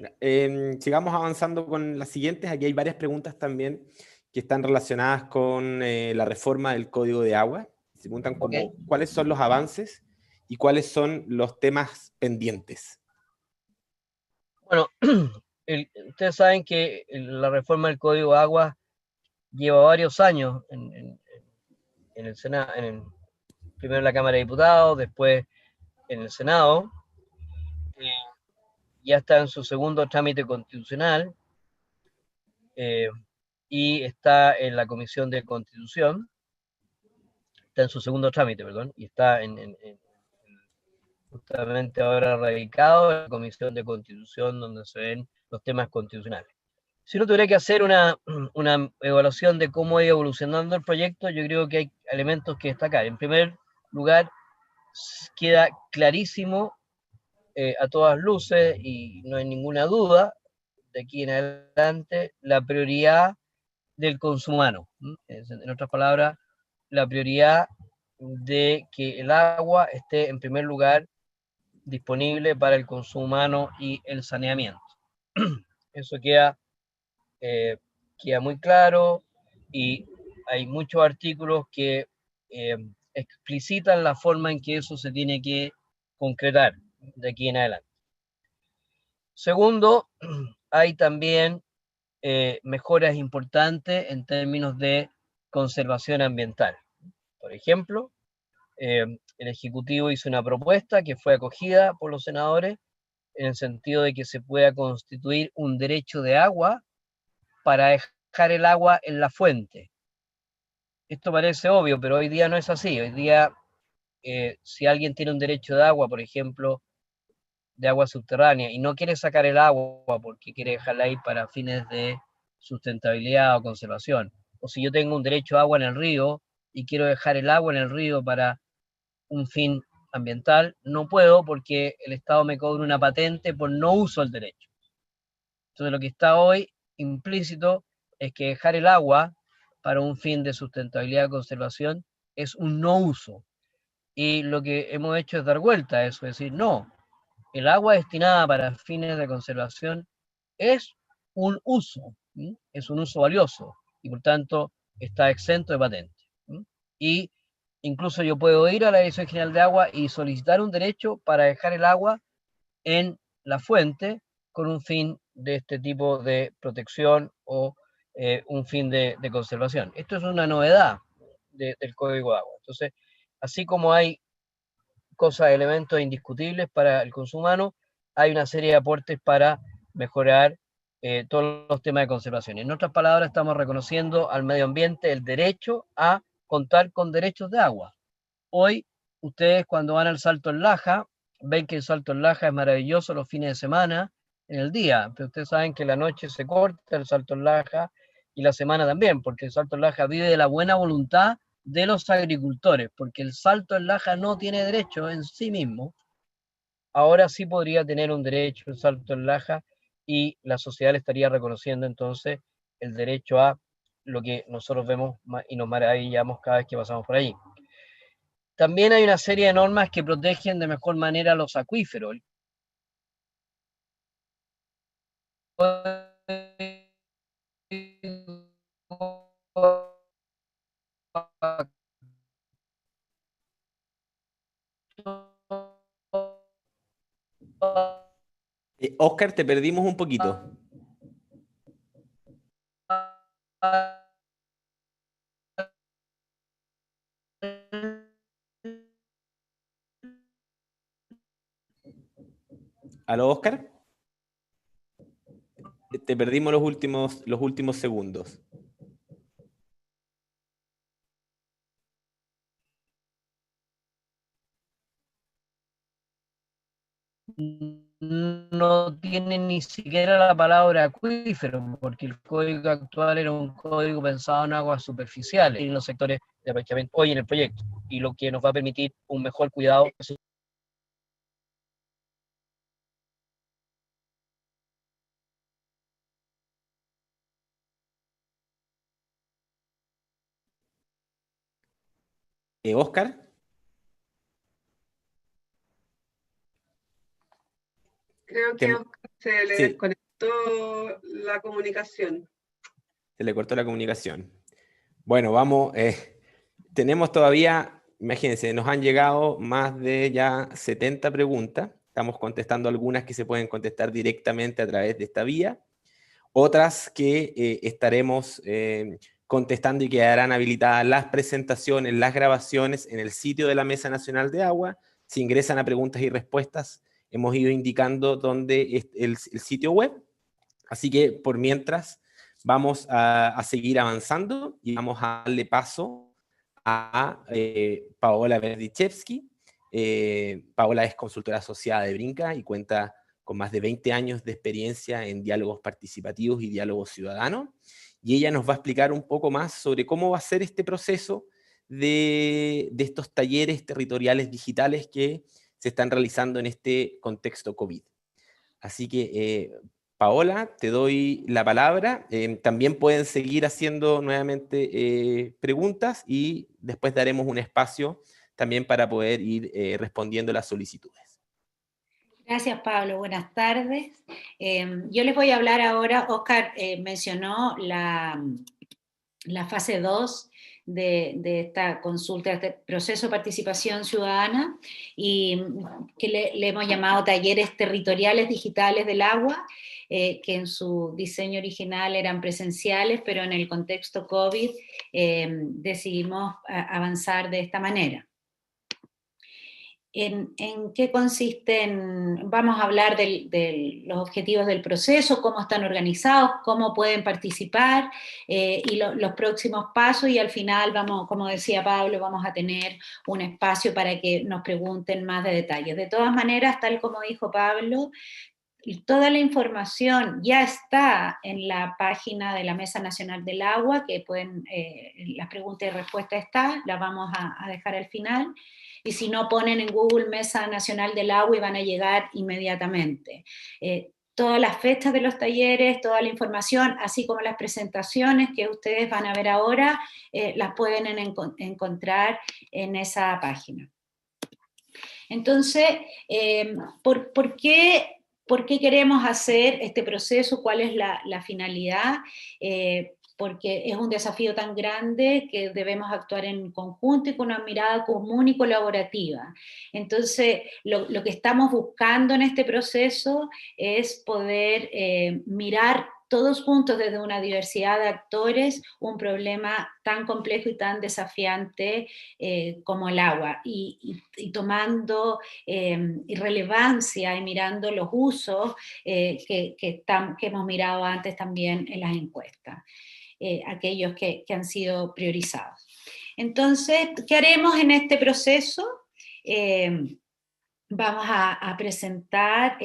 Sigamos avanzando con las siguientes. Aquí hay varias preguntas también que están relacionadas con la reforma del Código de Agua. Se preguntan ¿Ok? como, ¿cuáles son los avances y cuáles son los temas pendientes? Bueno, ustedes saben que la reforma del Código de Agua lleva varios años en el Senado, primero en la Cámara de Diputados, después en el Senado. Ya está en su segundo trámite constitucional eh, y está en la Comisión de Constitución, está en su segundo trámite, perdón, y está justamente ahora radicado en la Comisión de Constitución, donde se ven los temas constitucionales. Si uno tuviera que hacer una evaluación de cómo ha ido evolucionando el proyecto, yo creo que hay elementos que destacar. En primer lugar, queda clarísimo a todas luces, y no hay ninguna duda, de aquí en adelante, la prioridad del consumo humano. En otras palabras, la prioridad de que el agua esté en primer lugar disponible para el consumo humano y el saneamiento. Eso queda muy claro, y hay muchos artículos que explicitan la forma en que eso se tiene que concretar de aquí en adelante. Segundo, hay también mejoras importantes en términos de conservación ambiental. Por ejemplo, el Ejecutivo hizo una propuesta que fue acogida por los senadores en el sentido de que se pueda constituir un derecho de agua para dejar el agua en la fuente. Esto parece obvio, pero hoy día no es así. Hoy día, si alguien tiene un derecho de agua, por ejemplo, de agua subterránea, y no quiere sacar el agua porque quiere dejarla ahí para fines de sustentabilidad o conservación, o si yo tengo un derecho a agua en el río y quiero dejar el agua en el río para un fin ambiental, no puedo porque el Estado me cobra una patente por no uso del derecho. Entonces, lo que está hoy implícito es que dejar el agua para un fin de sustentabilidad y conservación es un no uso. Y lo que hemos hecho es dar vuelta a eso, es decir, no, el agua destinada para fines de conservación es un uso, ¿sí? Es un uso valioso, y por tanto está exento de patente, ¿sí? Y incluso yo puedo ir a la Dirección General de Agua y solicitar un derecho para dejar el agua en la fuente con un fin de este tipo de protección o un fin de conservación. Esto es una novedad del Código de Agua. Entonces, así como hay cosas, elementos indiscutibles para el consumo humano, hay una serie de aportes para mejorar todos los temas de conservación. En otras palabras, estamos reconociendo al medio ambiente el derecho a contar con derechos de agua. Hoy, ustedes cuando van al Salto en Laja, ven que el Salto en Laja es maravilloso los fines de semana, en el día, pero ustedes saben que la noche se corta el Salto en Laja, y la semana también, porque el Salto en Laja vive de la buena voluntad de los agricultores, porque el Salto en Laja no tiene derecho en sí mismo. Ahora sí podría tener un derecho el Salto en Laja, y la sociedad le estaría reconociendo entonces el derecho a lo que nosotros vemos y nos maravillamos cada vez que pasamos por allí. También hay una serie de normas que protegen de mejor manera los acuíferos. Oscar, te perdimos un poquito. ¿Aló, Oscar? Te perdimos los últimos segundos. No tiene ni siquiera la palabra acuífero, porque el código actual era un código pensado en aguas superficiales y en los sectores de aprovechamiento hoy en el proyecto, y lo que nos va a permitir un mejor cuidado. Oscar, Creo que a Oscar se le sí, desconectó la comunicación. se le cortó la comunicación. Bueno, vamos, tenemos todavía, imagínense, nos han llegado más de ya 70 preguntas. Estamos contestando algunas que se pueden contestar directamente a través de esta vía, otras que estaremos contestando y quedarán habilitadas las presentaciones, las grabaciones en el sitio de la Mesa Nacional de Agua. Si ingresan a preguntas y respuestas, hemos ido indicando dónde es el sitio web. Así que por mientras vamos a seguir avanzando y vamos a darle paso a Paola Berdichevsky, Paola es consultora asociada de Brinca y cuenta con más de 20 años de experiencia en diálogos participativos y diálogos ciudadanos, y ella nos va a explicar un poco más sobre cómo va a ser este proceso de estos talleres territoriales digitales que se están realizando en este contexto COVID. Así que, Paola, te doy la palabra. También pueden seguir haciendo nuevamente preguntas y después daremos un espacio también para poder ir respondiendo las solicitudes. Gracias, Pablo. Buenas tardes. Yo les voy a hablar ahora, Oscar mencionó la fase 2 de esta consulta, de este proceso de participación ciudadana, y que le hemos llamado talleres territoriales digitales del agua, que en su diseño original eran presenciales, pero en el contexto COVID decidimos avanzar de esta manera. ¿En qué consisten? Vamos a hablar de los objetivos del proceso, cómo están organizados, cómo pueden participar y los próximos pasos, y al final vamos, como decía Pablo, vamos a tener un espacio para que nos pregunten más de detalles. De todas maneras, tal como dijo Pablo, toda la información ya está en la página de la Mesa Nacional del Agua, que pueden, las preguntas y respuestas está, las vamos a dejar al final. Y si no, ponen en Google Mesa Nacional del Agua y van a llegar inmediatamente. Todas las fechas de los talleres, toda la información, así como las presentaciones que ustedes van a ver ahora, las pueden encontrar en esa página. Entonces, ¿por qué queremos hacer este proceso? ¿Cuál es la finalidad? Porque es un desafío tan grande que debemos actuar en conjunto y con una mirada común y colaborativa. Entonces, lo que estamos buscando en este proceso es poder mirar todos juntos desde una diversidad de actores un problema tan complejo y tan desafiante como el agua, y tomando relevancia y mirando los usos que hemos mirado antes también en las encuestas. Aquellos que han sido priorizados. Entonces, ¿qué haremos en este proceso? Vamos a presentar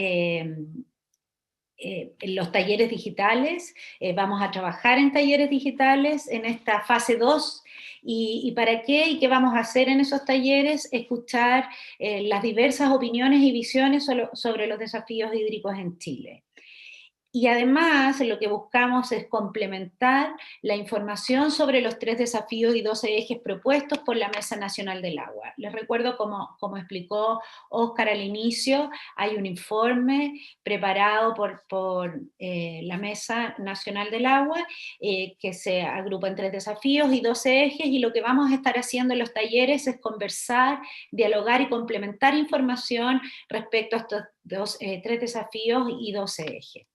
los talleres digitales, vamos a trabajar en talleres digitales en esta fase 2, y ¿para qué? ¿Y qué vamos a hacer en esos talleres? Escuchar las diversas opiniones y visiones sobre los desafíos hídricos en Chile. Y además lo que buscamos es complementar la información sobre los 3 desafíos y 12 ejes propuestos por la Mesa Nacional del Agua. Les recuerdo, como explicó Oscar al inicio, hay un informe preparado por la Mesa Nacional del Agua que se agrupa en 3 desafíos y 12 ejes, y lo que vamos a estar haciendo en los talleres es conversar, dialogar y complementar información respecto a estos 3 desafíos y 12 ejes.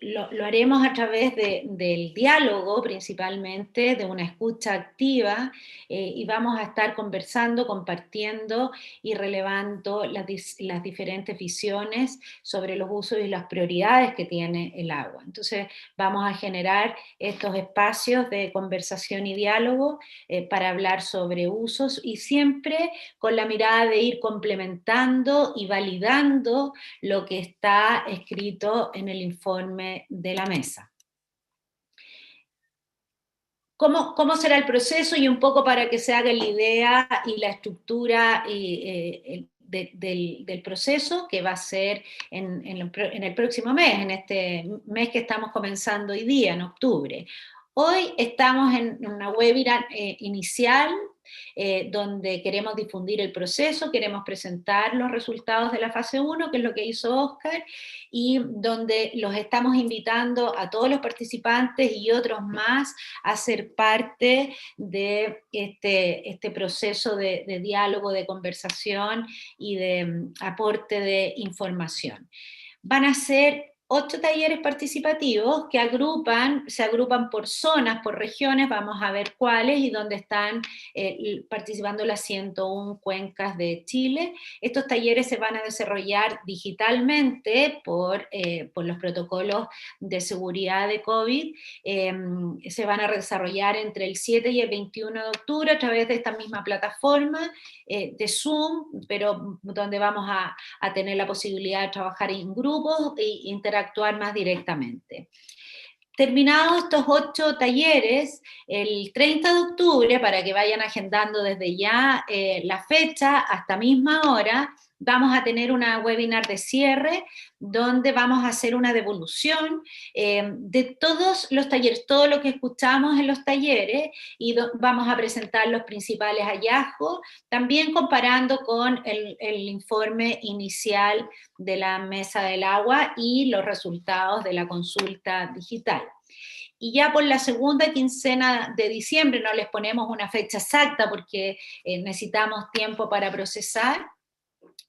Lo haremos a través del diálogo principalmente, de una escucha activa, y vamos a estar conversando, compartiendo y relevando las diferentes visiones sobre los usos y las prioridades que tiene el agua. Entonces vamos a generar estos espacios de conversación y diálogo para hablar sobre usos, y siempre con la mirada de ir complementando y validando lo que está escrito en el informe de la mesa. ¿Cómo será el proceso? Y un poco para que se haga la idea y la estructura del proceso, que va a ser en el próximo mes, en este mes que estamos comenzando hoy día, en octubre. Hoy estamos en una webinar inicial, donde queremos difundir el proceso, queremos presentar los resultados de la fase 1, que es lo que hizo Oscar, y donde los estamos invitando a todos los participantes y otros más a ser parte de este proceso de diálogo, de conversación y de aporte de información. Van a ser 8 talleres participativos que se agrupan por zonas, por regiones, vamos a ver cuáles y dónde están participando las 101 cuencas de Chile. Estos talleres se van a desarrollar digitalmente por los protocolos de seguridad de COVID. Se van a desarrollar entre el 7 y el 21 de octubre a través de esta misma plataforma de Zoom, pero donde vamos a tener la posibilidad de trabajar en grupos e interactuar más directamente. Terminados estos 8 talleres, el 30 de octubre, para que vayan agendando desde ya la fecha, hasta misma hora, vamos a tener una webinar de cierre, donde vamos a hacer una devolución de todos los talleres, todo lo que escuchamos en los talleres, y vamos a presentar los principales hallazgos, también comparando con el informe inicial de la Mesa del Agua y los resultados de la consulta digital. Y ya por la segunda quincena de diciembre, no les ponemos una fecha exacta porque necesitamos tiempo para procesar,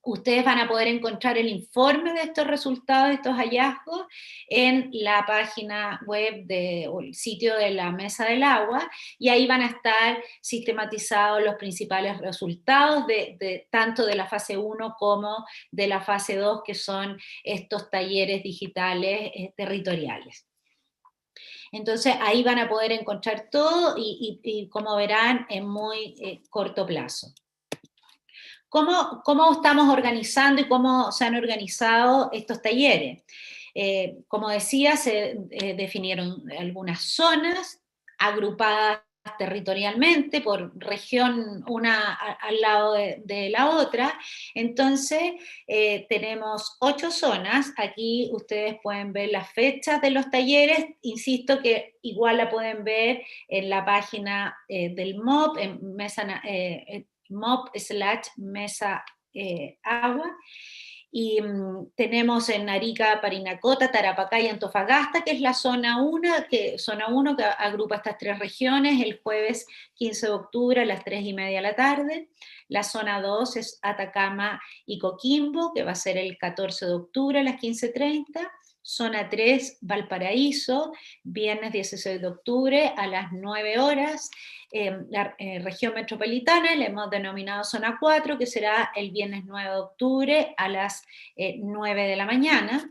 ustedes van a poder encontrar el informe de estos resultados, de estos hallazgos, en la página web o el sitio de la Mesa del Agua, y ahí van a estar sistematizados los principales resultados tanto de la fase 1 como de la fase 2, que son estos talleres digitales territoriales. Entonces ahí van a poder encontrar todo y como verán, en muy corto plazo. ¿Cómo estamos organizando y cómo se han organizado estos talleres? Como decía, se definieron algunas zonas agrupadas territorialmente por región, una al lado de la otra. Entonces tenemos 8 zonas. Aquí ustedes pueden ver las fechas de los talleres. Insisto que igual la pueden ver en la página del MOP, en MOP/Mesa Agua, y tenemos en Arica, Parinacota, Tarapacá y Antofagasta, que es la zona 1, que agrupa estas 3 regiones, el jueves 15 de octubre a las 3:30 de la tarde. La zona 2 es Atacama y Coquimbo, que va a ser el 14 de octubre a las 15:30. Zona 3, Valparaíso, viernes 16 de octubre a las 9 horas. La región metropolitana le hemos denominado zona 4, que será el viernes 9 de octubre a las 9 de la mañana.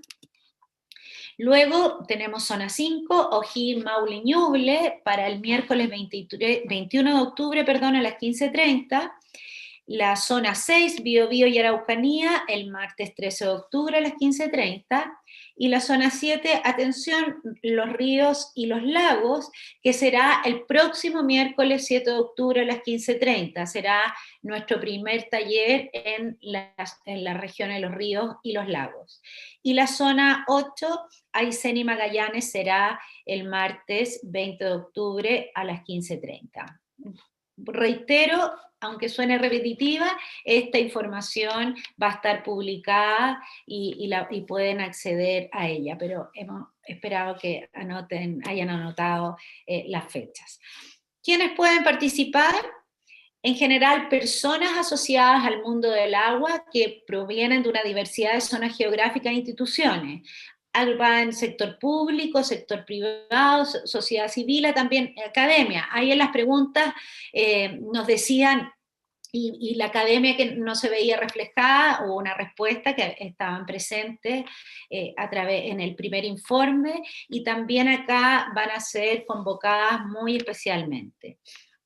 Luego tenemos zona 5, O'Higgins, Maule y Ñuble, para el miércoles 21 de octubre a las 15:30. La zona 6, Biobío y Araucanía, el martes 13 de octubre a las 15:30. Y la zona 7, atención, los ríos y los lagos, que será el próximo miércoles 7 de octubre a las 15:30. Será nuestro primer taller en la región de los ríos y los lagos. Y la zona 8, Aysén y Magallanes, será el martes 20 de octubre a las 15:30. Reitero, aunque suene repetitiva, esta información va a estar publicada y pueden acceder a ella, pero hemos esperado que hayan anotado las fechas. ¿Quiénes pueden participar? En general, personas asociadas al mundo del agua que provienen de una diversidad de zonas geográficas e instituciones, agrupada en sector público, sector privado, sociedad civil, también academia. Ahí en las preguntas nos decían, y la academia que no se veía reflejada, hubo una respuesta que estaban presentes en el primer informe, y también acá van a ser convocadas muy especialmente.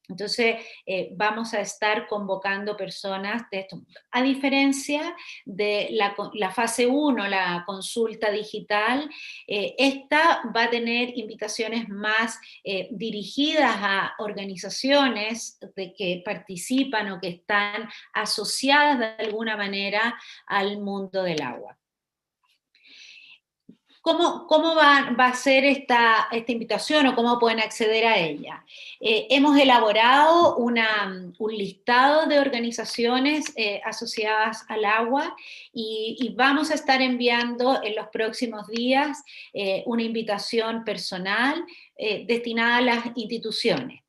Entonces, vamos a estar convocando personas de esto. A diferencia de la fase 1, la consulta digital, esta va a tener invitaciones más dirigidas a organizaciones que participan o que están asociadas de alguna manera al mundo del agua. ¿Cómo va a ser esta invitación o cómo pueden acceder a ella? Hemos elaborado un listado de organizaciones asociadas al agua y vamos a estar enviando en los próximos días una invitación personal destinada a las instituciones.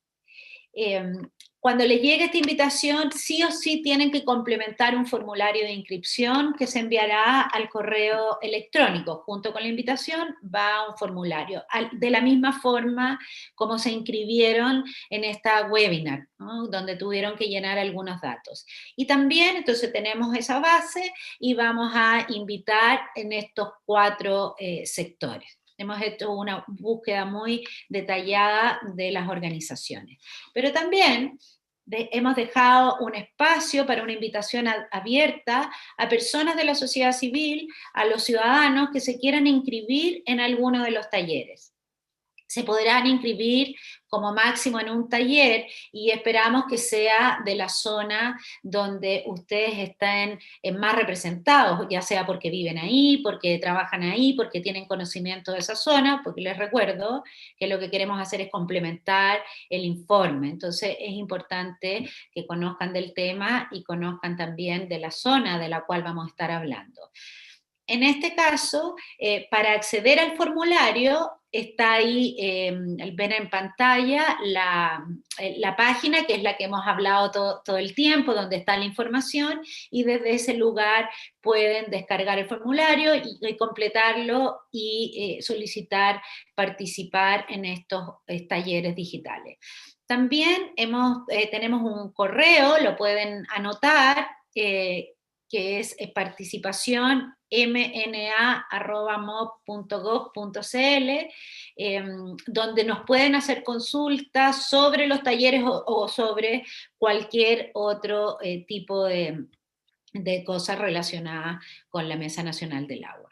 Cuando les llegue esta invitación, sí o sí tienen que complementar un formulario de inscripción que se enviará al correo electrónico. Junto con la invitación va un formulario, de la misma forma como se inscribieron en esta webinar, ¿no? Donde tuvieron que llenar algunos datos. Y también, entonces, tenemos esa base y vamos a invitar en estos 4 sectores. Hemos hecho una búsqueda muy detallada de las organizaciones. Pero también hemos dejado un espacio para una invitación abierta a personas de la sociedad civil, a los ciudadanos que se quieran inscribir en alguno de los talleres. Se podrán inscribir como máximo en un taller y esperamos que sea de la zona donde ustedes estén más representados, ya sea porque viven ahí, porque trabajan ahí, porque tienen conocimiento de esa zona, porque les recuerdo que lo que queremos hacer es complementar el informe. Entonces es importante que conozcan del tema y conozcan también de la zona de la cual vamos a estar hablando. En este caso, para acceder al formulario, está ahí, ven en pantalla la página, que es la que hemos hablado todo el tiempo, donde está la información, y desde ese lugar pueden descargar el formulario y completarlo y solicitar participar en estos talleres digitales. También tenemos un correo, lo pueden anotar, que es participación mna@mob.gov.cl, donde nos pueden hacer consultas sobre los talleres o sobre cualquier otro tipo de cosas relacionadas con la Mesa Nacional del Agua.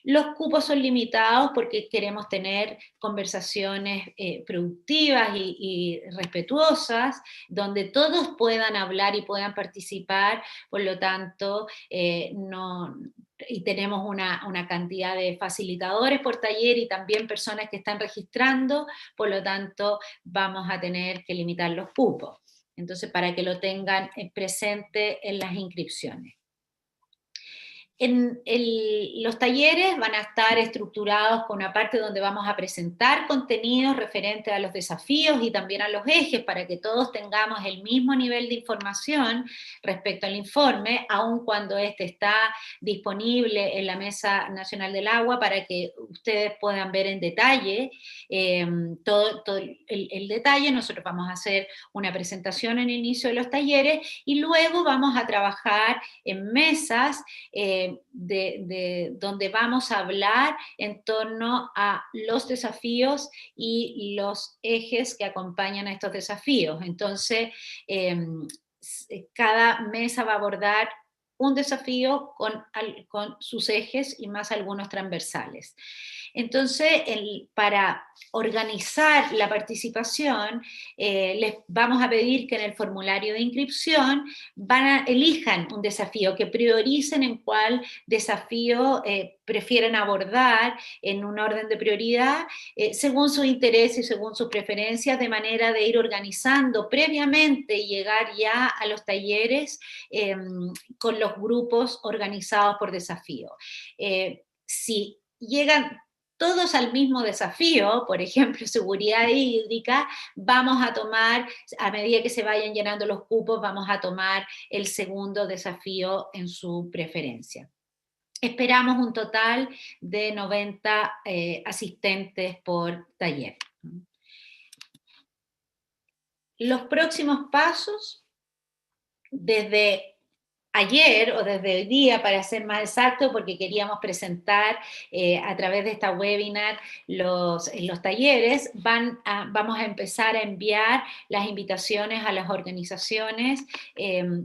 Los cupos son limitados porque queremos tener conversaciones productivas y respetuosas, donde todos puedan hablar y puedan participar, por lo tanto, y tenemos una cantidad de facilitadores por taller y también personas que están registrando, por lo tanto, vamos a tener que limitar los cupos. Entonces, para que lo tengan presente en las inscripciones. Los talleres van a estar estructurados con una parte donde vamos a presentar contenidos referentes a los desafíos y también a los ejes para que todos tengamos el mismo nivel de información respecto al informe, aun cuando este está disponible en la Mesa Nacional del Agua para que ustedes puedan ver en detalle todo el detalle. Nosotros vamos a hacer una presentación en el inicio de los talleres y luego vamos a trabajar en mesas donde vamos a hablar en torno a los desafíos y los ejes que acompañan a estos desafíos. Entonces, cada mesa va a abordar un desafío con sus ejes y más algunos transversales. Entonces, para organizar la participación, les vamos a pedir que en el formulario de inscripción elijan un desafío, que prioricen en cuál desafío prefieren abordar en un orden de prioridad, según su interés y según sus preferencias, de manera de ir organizando previamente y llegar ya a los talleres con los grupos organizados por desafío. Si llegan todos al mismo desafío, por ejemplo, seguridad hídrica, vamos a tomar, a medida que se vayan llenando los cupos, vamos a tomar el segundo desafío en su preferencia. Esperamos un total de 90 asistentes por taller. Los próximos pasos, desde ayer o desde hoy día, para ser más exacto, porque queríamos presentar a través de esta webinar los talleres, vamos a empezar a enviar las invitaciones a las organizaciones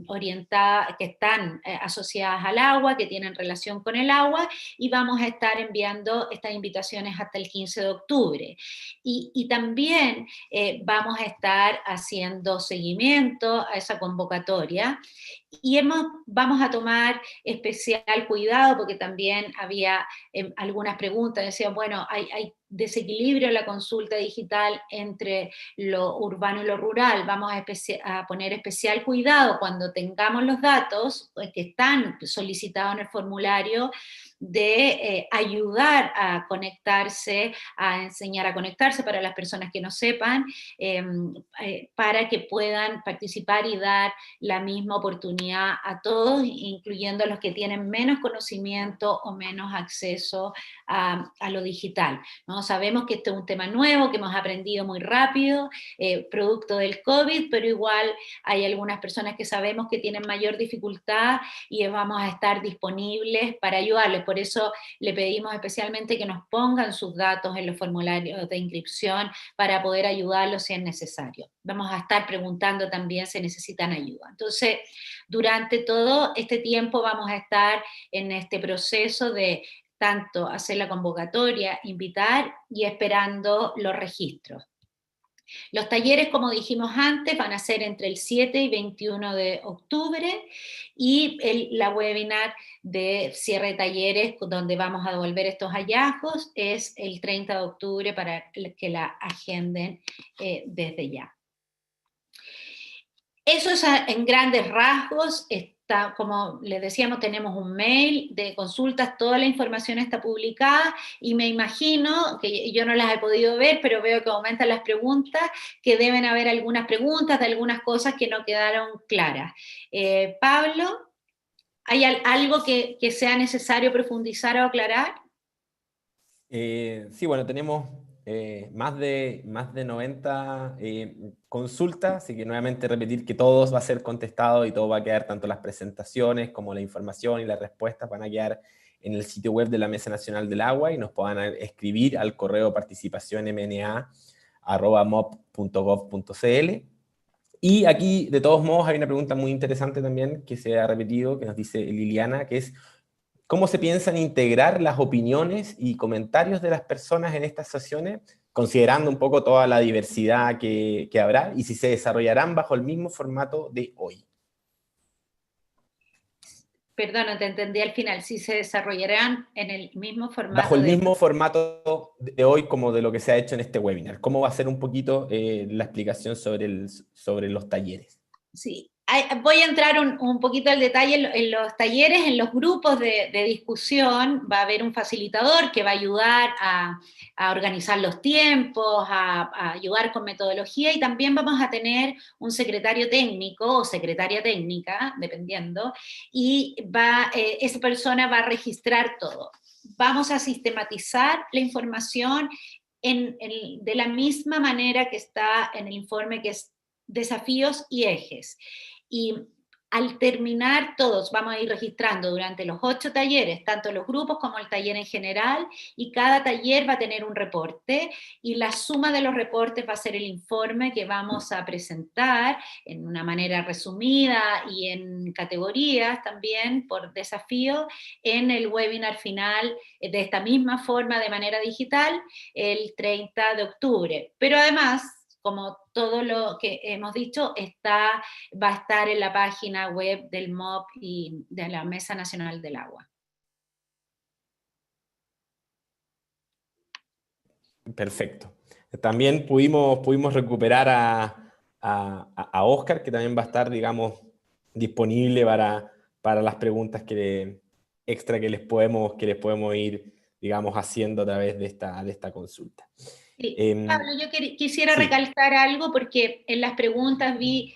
orientadas, que están asociadas al agua, que tienen relación con el agua, y vamos a estar enviando estas invitaciones hasta el 15 de octubre. Y también vamos a estar haciendo seguimiento a esa convocatoria, y vamos a tomar especial cuidado porque también había algunas preguntas, decían, bueno, hay desequilibrio en la consulta digital entre lo urbano y lo rural. Vamos a poner especial cuidado cuando tengamos los datos que están solicitados en el formulario, de ayudar a conectarse, a enseñar a conectarse para las personas que no sepan, para que puedan participar y dar la misma oportunidad a todos, incluyendo a los que tienen menos conocimiento o menos acceso a lo digital, ¿no? Sabemos que este es un tema nuevo, que hemos aprendido muy rápido, producto del COVID, pero igual hay algunas personas que sabemos que tienen mayor dificultad y vamos a estar disponibles para ayudarles. Por eso le pedimos especialmente que nos pongan sus datos en los formularios de inscripción para poder ayudarlos si es necesario. Vamos a estar preguntando también si necesitan ayuda. Entonces, durante todo este tiempo vamos a estar en este proceso de tanto hacer la convocatoria, invitar y esperando los registros. Los talleres, como dijimos antes, van a ser entre el 7 y 21 de octubre, y la webinar de cierre de talleres, donde vamos a devolver estos hallazgos, es el 30 de octubre para que la agenden desde ya. Eso es en grandes rasgos. Como les decíamos, tenemos un mail de consultas, toda la información está publicada, y me imagino, que yo no las he podido ver, pero veo que aumentan las preguntas, que deben haber algunas preguntas de algunas cosas que no quedaron claras. Pablo, ¿hay algo que sea necesario profundizar o aclarar? Sí, bueno, tenemos más de 90 consultas, así que nuevamente repetir que todo va a ser contestado y todo va a quedar, tanto las presentaciones como la información y las respuestas van a quedar en el sitio web de la Mesa Nacional del Agua, y nos puedan escribir al correo participacionmna@mop.gov.cl. Y aquí, de todos modos, hay una pregunta muy interesante también que se ha repetido, que nos dice Liliana, que es: ¿cómo se piensan integrar las opiniones y comentarios de las personas en estas sesiones, considerando un poco toda la diversidad que habrá, y si se desarrollarán bajo el mismo formato de hoy? Perdón, no te entendí al final. Si se desarrollarán en el mismo formato Bajo el mismo formato de hoy como de lo que se ha hecho en este webinar. ¿Cómo va a ser un poquito la explicación sobre los talleres? Sí, voy a entrar un poquito al detalle en los talleres, en los grupos de discusión. Va a haber un facilitador que va a ayudar a organizar los tiempos, a ayudar con metodología, y también vamos a tener un secretario técnico o secretaria técnica, dependiendo, y esa persona va a registrar todo. Vamos a sistematizar la información de la misma manera que está en el informe, que es desafíos y ejes. Y al terminar todos, vamos a ir registrando durante los 8 talleres, tanto los grupos como el taller en general, y cada taller va a tener un reporte, y la suma de los reportes va a ser el informe que vamos a presentar en una manera resumida y en categorías también por desafío en el webinar final, de esta misma forma, de manera digital, el 30 de octubre. Pero además, como todo lo que hemos dicho, va a estar en la página web del MOP y de la Mesa Nacional del Agua. Perfecto. También pudimos recuperar a Oscar, que también va a estar, digamos, disponible para las preguntas extra que les podemos ir, digamos, haciendo a través de esta consulta. Sí. Pablo, yo quisiera sí. recalcar algo, porque en las preguntas vi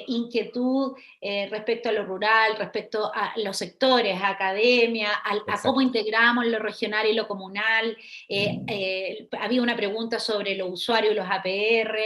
inquietud respecto a lo rural, respecto a los sectores, a academia, a cómo integramos lo regional y lo comunal. Había una pregunta sobre los usuarios, los APR,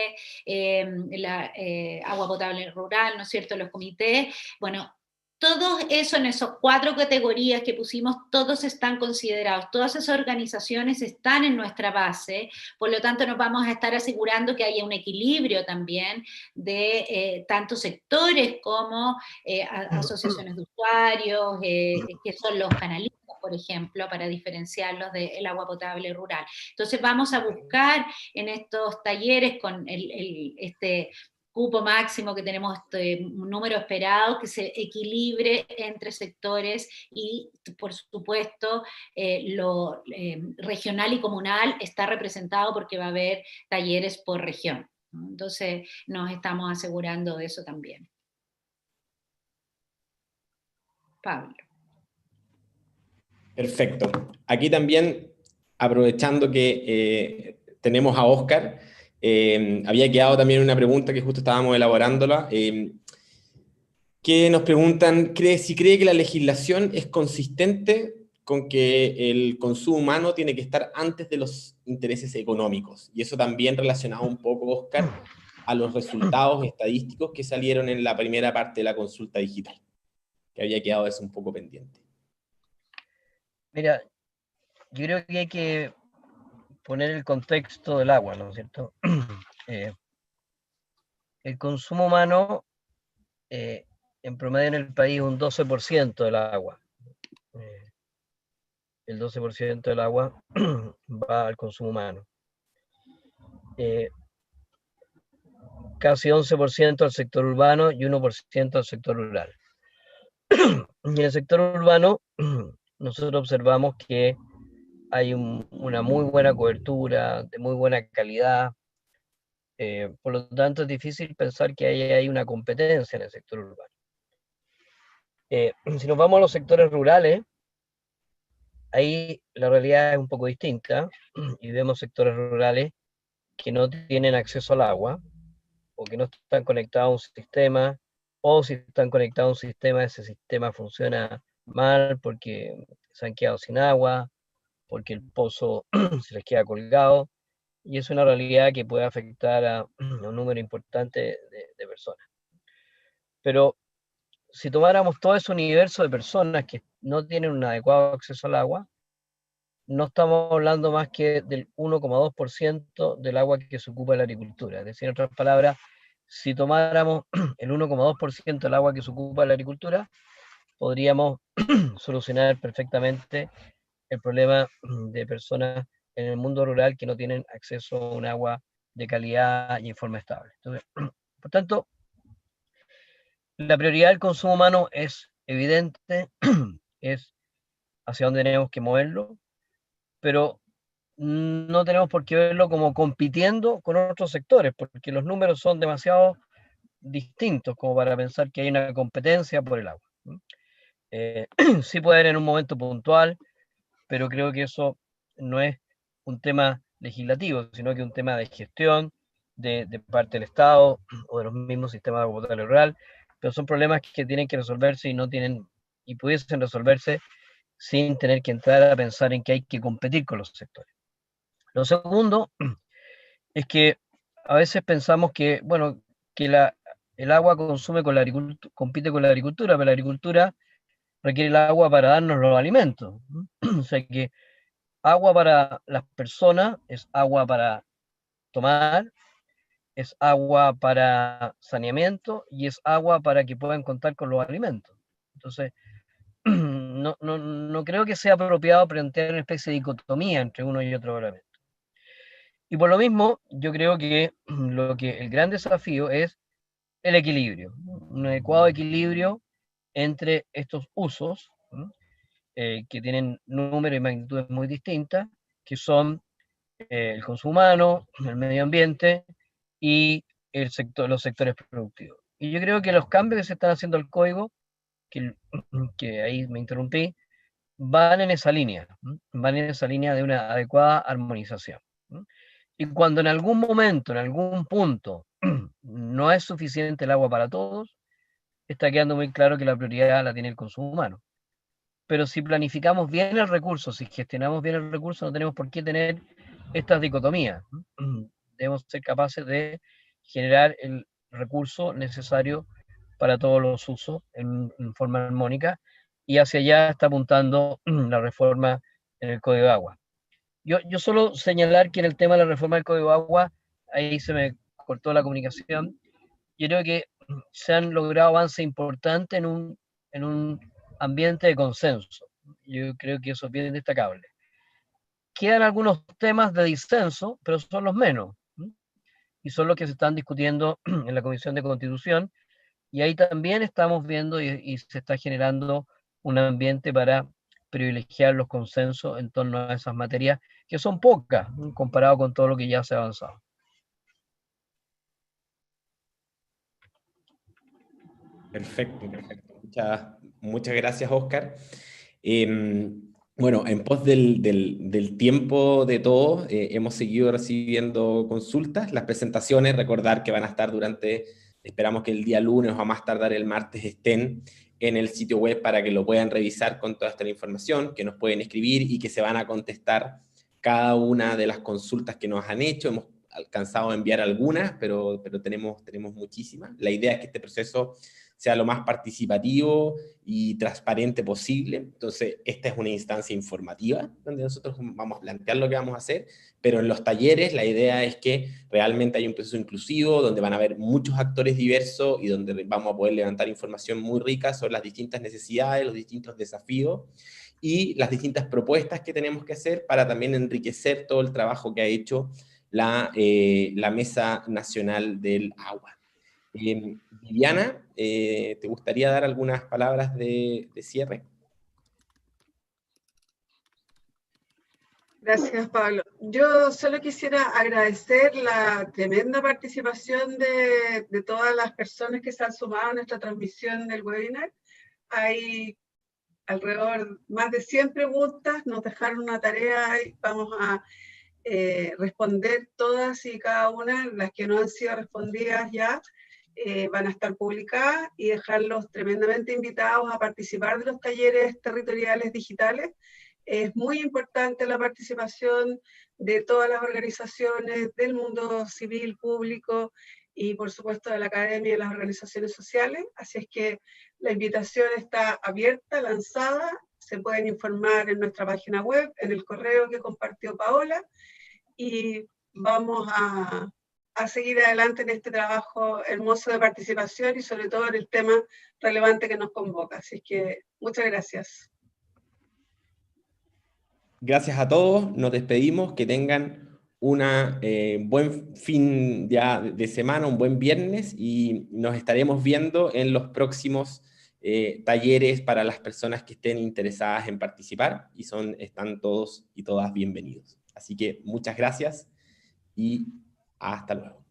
agua potable rural, ¿no es cierto?, los comités. Bueno, todo eso, en esas 4 categorías que pusimos, todos están considerados, todas esas organizaciones están en nuestra base. Por lo tanto, nos vamos a estar asegurando que haya un equilibrio también de tanto sectores como asociaciones de usuarios, que son los canalistas, por ejemplo, para diferenciarlos del agua potable rural. Entonces vamos a buscar en estos talleres con cupo máximo que tenemos, un número esperado, que se equilibre entre sectores y, por supuesto, lo regional y comunal está representado porque va a haber talleres por región, ¿no? Entonces nos estamos asegurando de eso también. Pablo. Perfecto. Aquí también, aprovechando que tenemos a Óscar, había quedado también una pregunta que justo estábamos elaborándola, que nos preguntan si cree que la legislación es consistente con que el consumo humano tiene que estar antes de los intereses económicos. Y eso también relacionado un poco, Óscar, a los resultados estadísticos que salieron en la primera parte de la consulta digital, que había quedado eso un poco pendiente. Mira, yo creo que hay que poner el contexto del agua, ¿no es cierto? El consumo humano, en promedio en el país, un 12% del agua. El 12% del agua va al consumo humano. Casi 11% al sector urbano y 1% al sector rural. Y en el sector urbano, nosotros observamos que hay una muy buena cobertura, de muy buena calidad. Por lo tanto, es difícil pensar que hay una competencia en el sector urbano. Si nos vamos a los sectores rurales, ahí la realidad es un poco distinta y vemos sectores rurales que no tienen acceso al agua o que no están conectados a un sistema, o si están conectados a un sistema, ese sistema funciona mal porque se han quedado sin agua, porque el pozo se les queda colgado, y es una realidad que puede afectar a un número importante de personas. Pero si tomáramos todo ese universo de personas que no tienen un adecuado acceso al agua, no estamos hablando más que del 1,2% del agua que se ocupa en la agricultura. Es decir, en otras palabras, si tomáramos el 1,2% del agua que se ocupa en la agricultura, podríamos solucionar perfectamente el problema de personas en el mundo rural que no tienen acceso a un agua de calidad y en forma estable. Entonces, por tanto, la prioridad del consumo humano es evidente, es hacia dónde tenemos que moverlo, pero no tenemos por qué verlo como compitiendo con otros sectores, porque los números son demasiado distintos como para pensar que hay una competencia por el agua. Sí puede haber en un momento puntual, pero creo que eso no es un tema legislativo, sino que un tema de gestión de parte del Estado o de los mismos sistemas de agua potable rural, pero son problemas que tienen que resolverse y pudiesen resolverse sin tener que entrar a pensar en que hay que competir con los sectores. Lo segundo es que a veces pensamos que, bueno, que el agua compite con la agricultura, pero la agricultura requiere el agua para darnos los alimentos. O sea que agua para las personas es agua para tomar, es agua para saneamiento y es agua para que puedan contar con los alimentos. Entonces, no creo que sea apropiado plantear una especie de dicotomía entre uno y otro elemento. Y por lo mismo, yo creo que el gran desafío es el equilibrio, un adecuado equilibrio entre estos usos, que tienen números y magnitudes muy distintas, que son el consumo humano, el medio ambiente y los sectores productivos. Y yo creo que los cambios que se están haciendo al código, que ahí me interrumpí, van en esa línea de una adecuada armonización. Y cuando en algún momento, en algún punto, no es suficiente el agua para todos, está quedando muy claro que la prioridad la tiene el consumo humano. Pero si planificamos bien el recurso, si gestionamos bien el recurso, no tenemos por qué tener estas dicotomías. Debemos ser capaces de generar el recurso necesario para todos los usos en forma armónica, y hacia allá está apuntando la reforma en el Código de Agua. Yo solo señalar que en el tema de la reforma del Código de Agua, ahí se me cortó la comunicación, yo creo que se han logrado avances importantes en un ambiente de consenso. Yo creo que eso es bien destacable. Quedan algunos temas de disenso, pero son los menos. y son los que se están discutiendo en la Comisión de Constitución, y ahí también estamos viendo y se está generando un ambiente para privilegiar los consensos en torno a esas materias, que son pocas, comparado con todo lo que ya se ha avanzado. Perfecto, perfecto. Muchas gracias, Oscar. Bueno, en pos del tiempo de todos, hemos seguido recibiendo consultas. Las presentaciones, recordar que van a estar esperamos que el día lunes o a más tardar el martes estén en el sitio web para que lo puedan revisar con toda esta información, que nos pueden escribir y que se van a contestar cada una de las consultas que nos han hecho. Hemos alcanzado a enviar algunas, pero tenemos muchísimas. La idea es que este proceso sea lo más participativo y transparente posible. Entonces, esta es una instancia informativa donde nosotros vamos a plantear lo que vamos a hacer, pero en los talleres la idea es que realmente haya un proceso inclusivo, donde van a haber muchos actores diversos y donde vamos a poder levantar información muy rica sobre las distintas necesidades, los distintos desafíos y las distintas propuestas que tenemos que hacer para también enriquecer todo el trabajo que ha hecho la Mesa Nacional del Agua. Viviana, ¿te gustaría dar algunas palabras de cierre? Gracias, Pablo. Yo solo quisiera agradecer la tremenda participación de todas las personas que se han sumado a nuestra transmisión del webinar. Hay alrededor más de 100 preguntas, nos dejaron una tarea y vamos a responder todas y cada una. Las que no han sido respondidas ya van a estar publicadas, y dejarlos tremendamente invitados a participar de los talleres territoriales digitales. Es muy importante la participación de todas las organizaciones del mundo civil, público y por supuesto de la academia y las organizaciones sociales. Así es que la invitación está abierta, lanzada. Se pueden informar en nuestra página web, en el correo que compartió Paola, y vamos a seguir adelante en este trabajo hermoso de participación y sobre todo en el tema relevante que nos convoca. Así que muchas gracias. Gracias a todos, nos despedimos, que tengan un buen fin ya de semana, un buen viernes, y nos estaremos viendo en los próximos talleres para las personas que estén interesadas en participar, y están todos y todas bienvenidos. Así que muchas gracias y hasta luego.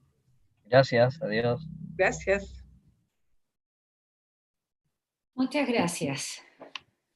Gracias, adiós. Gracias. Muchas gracias.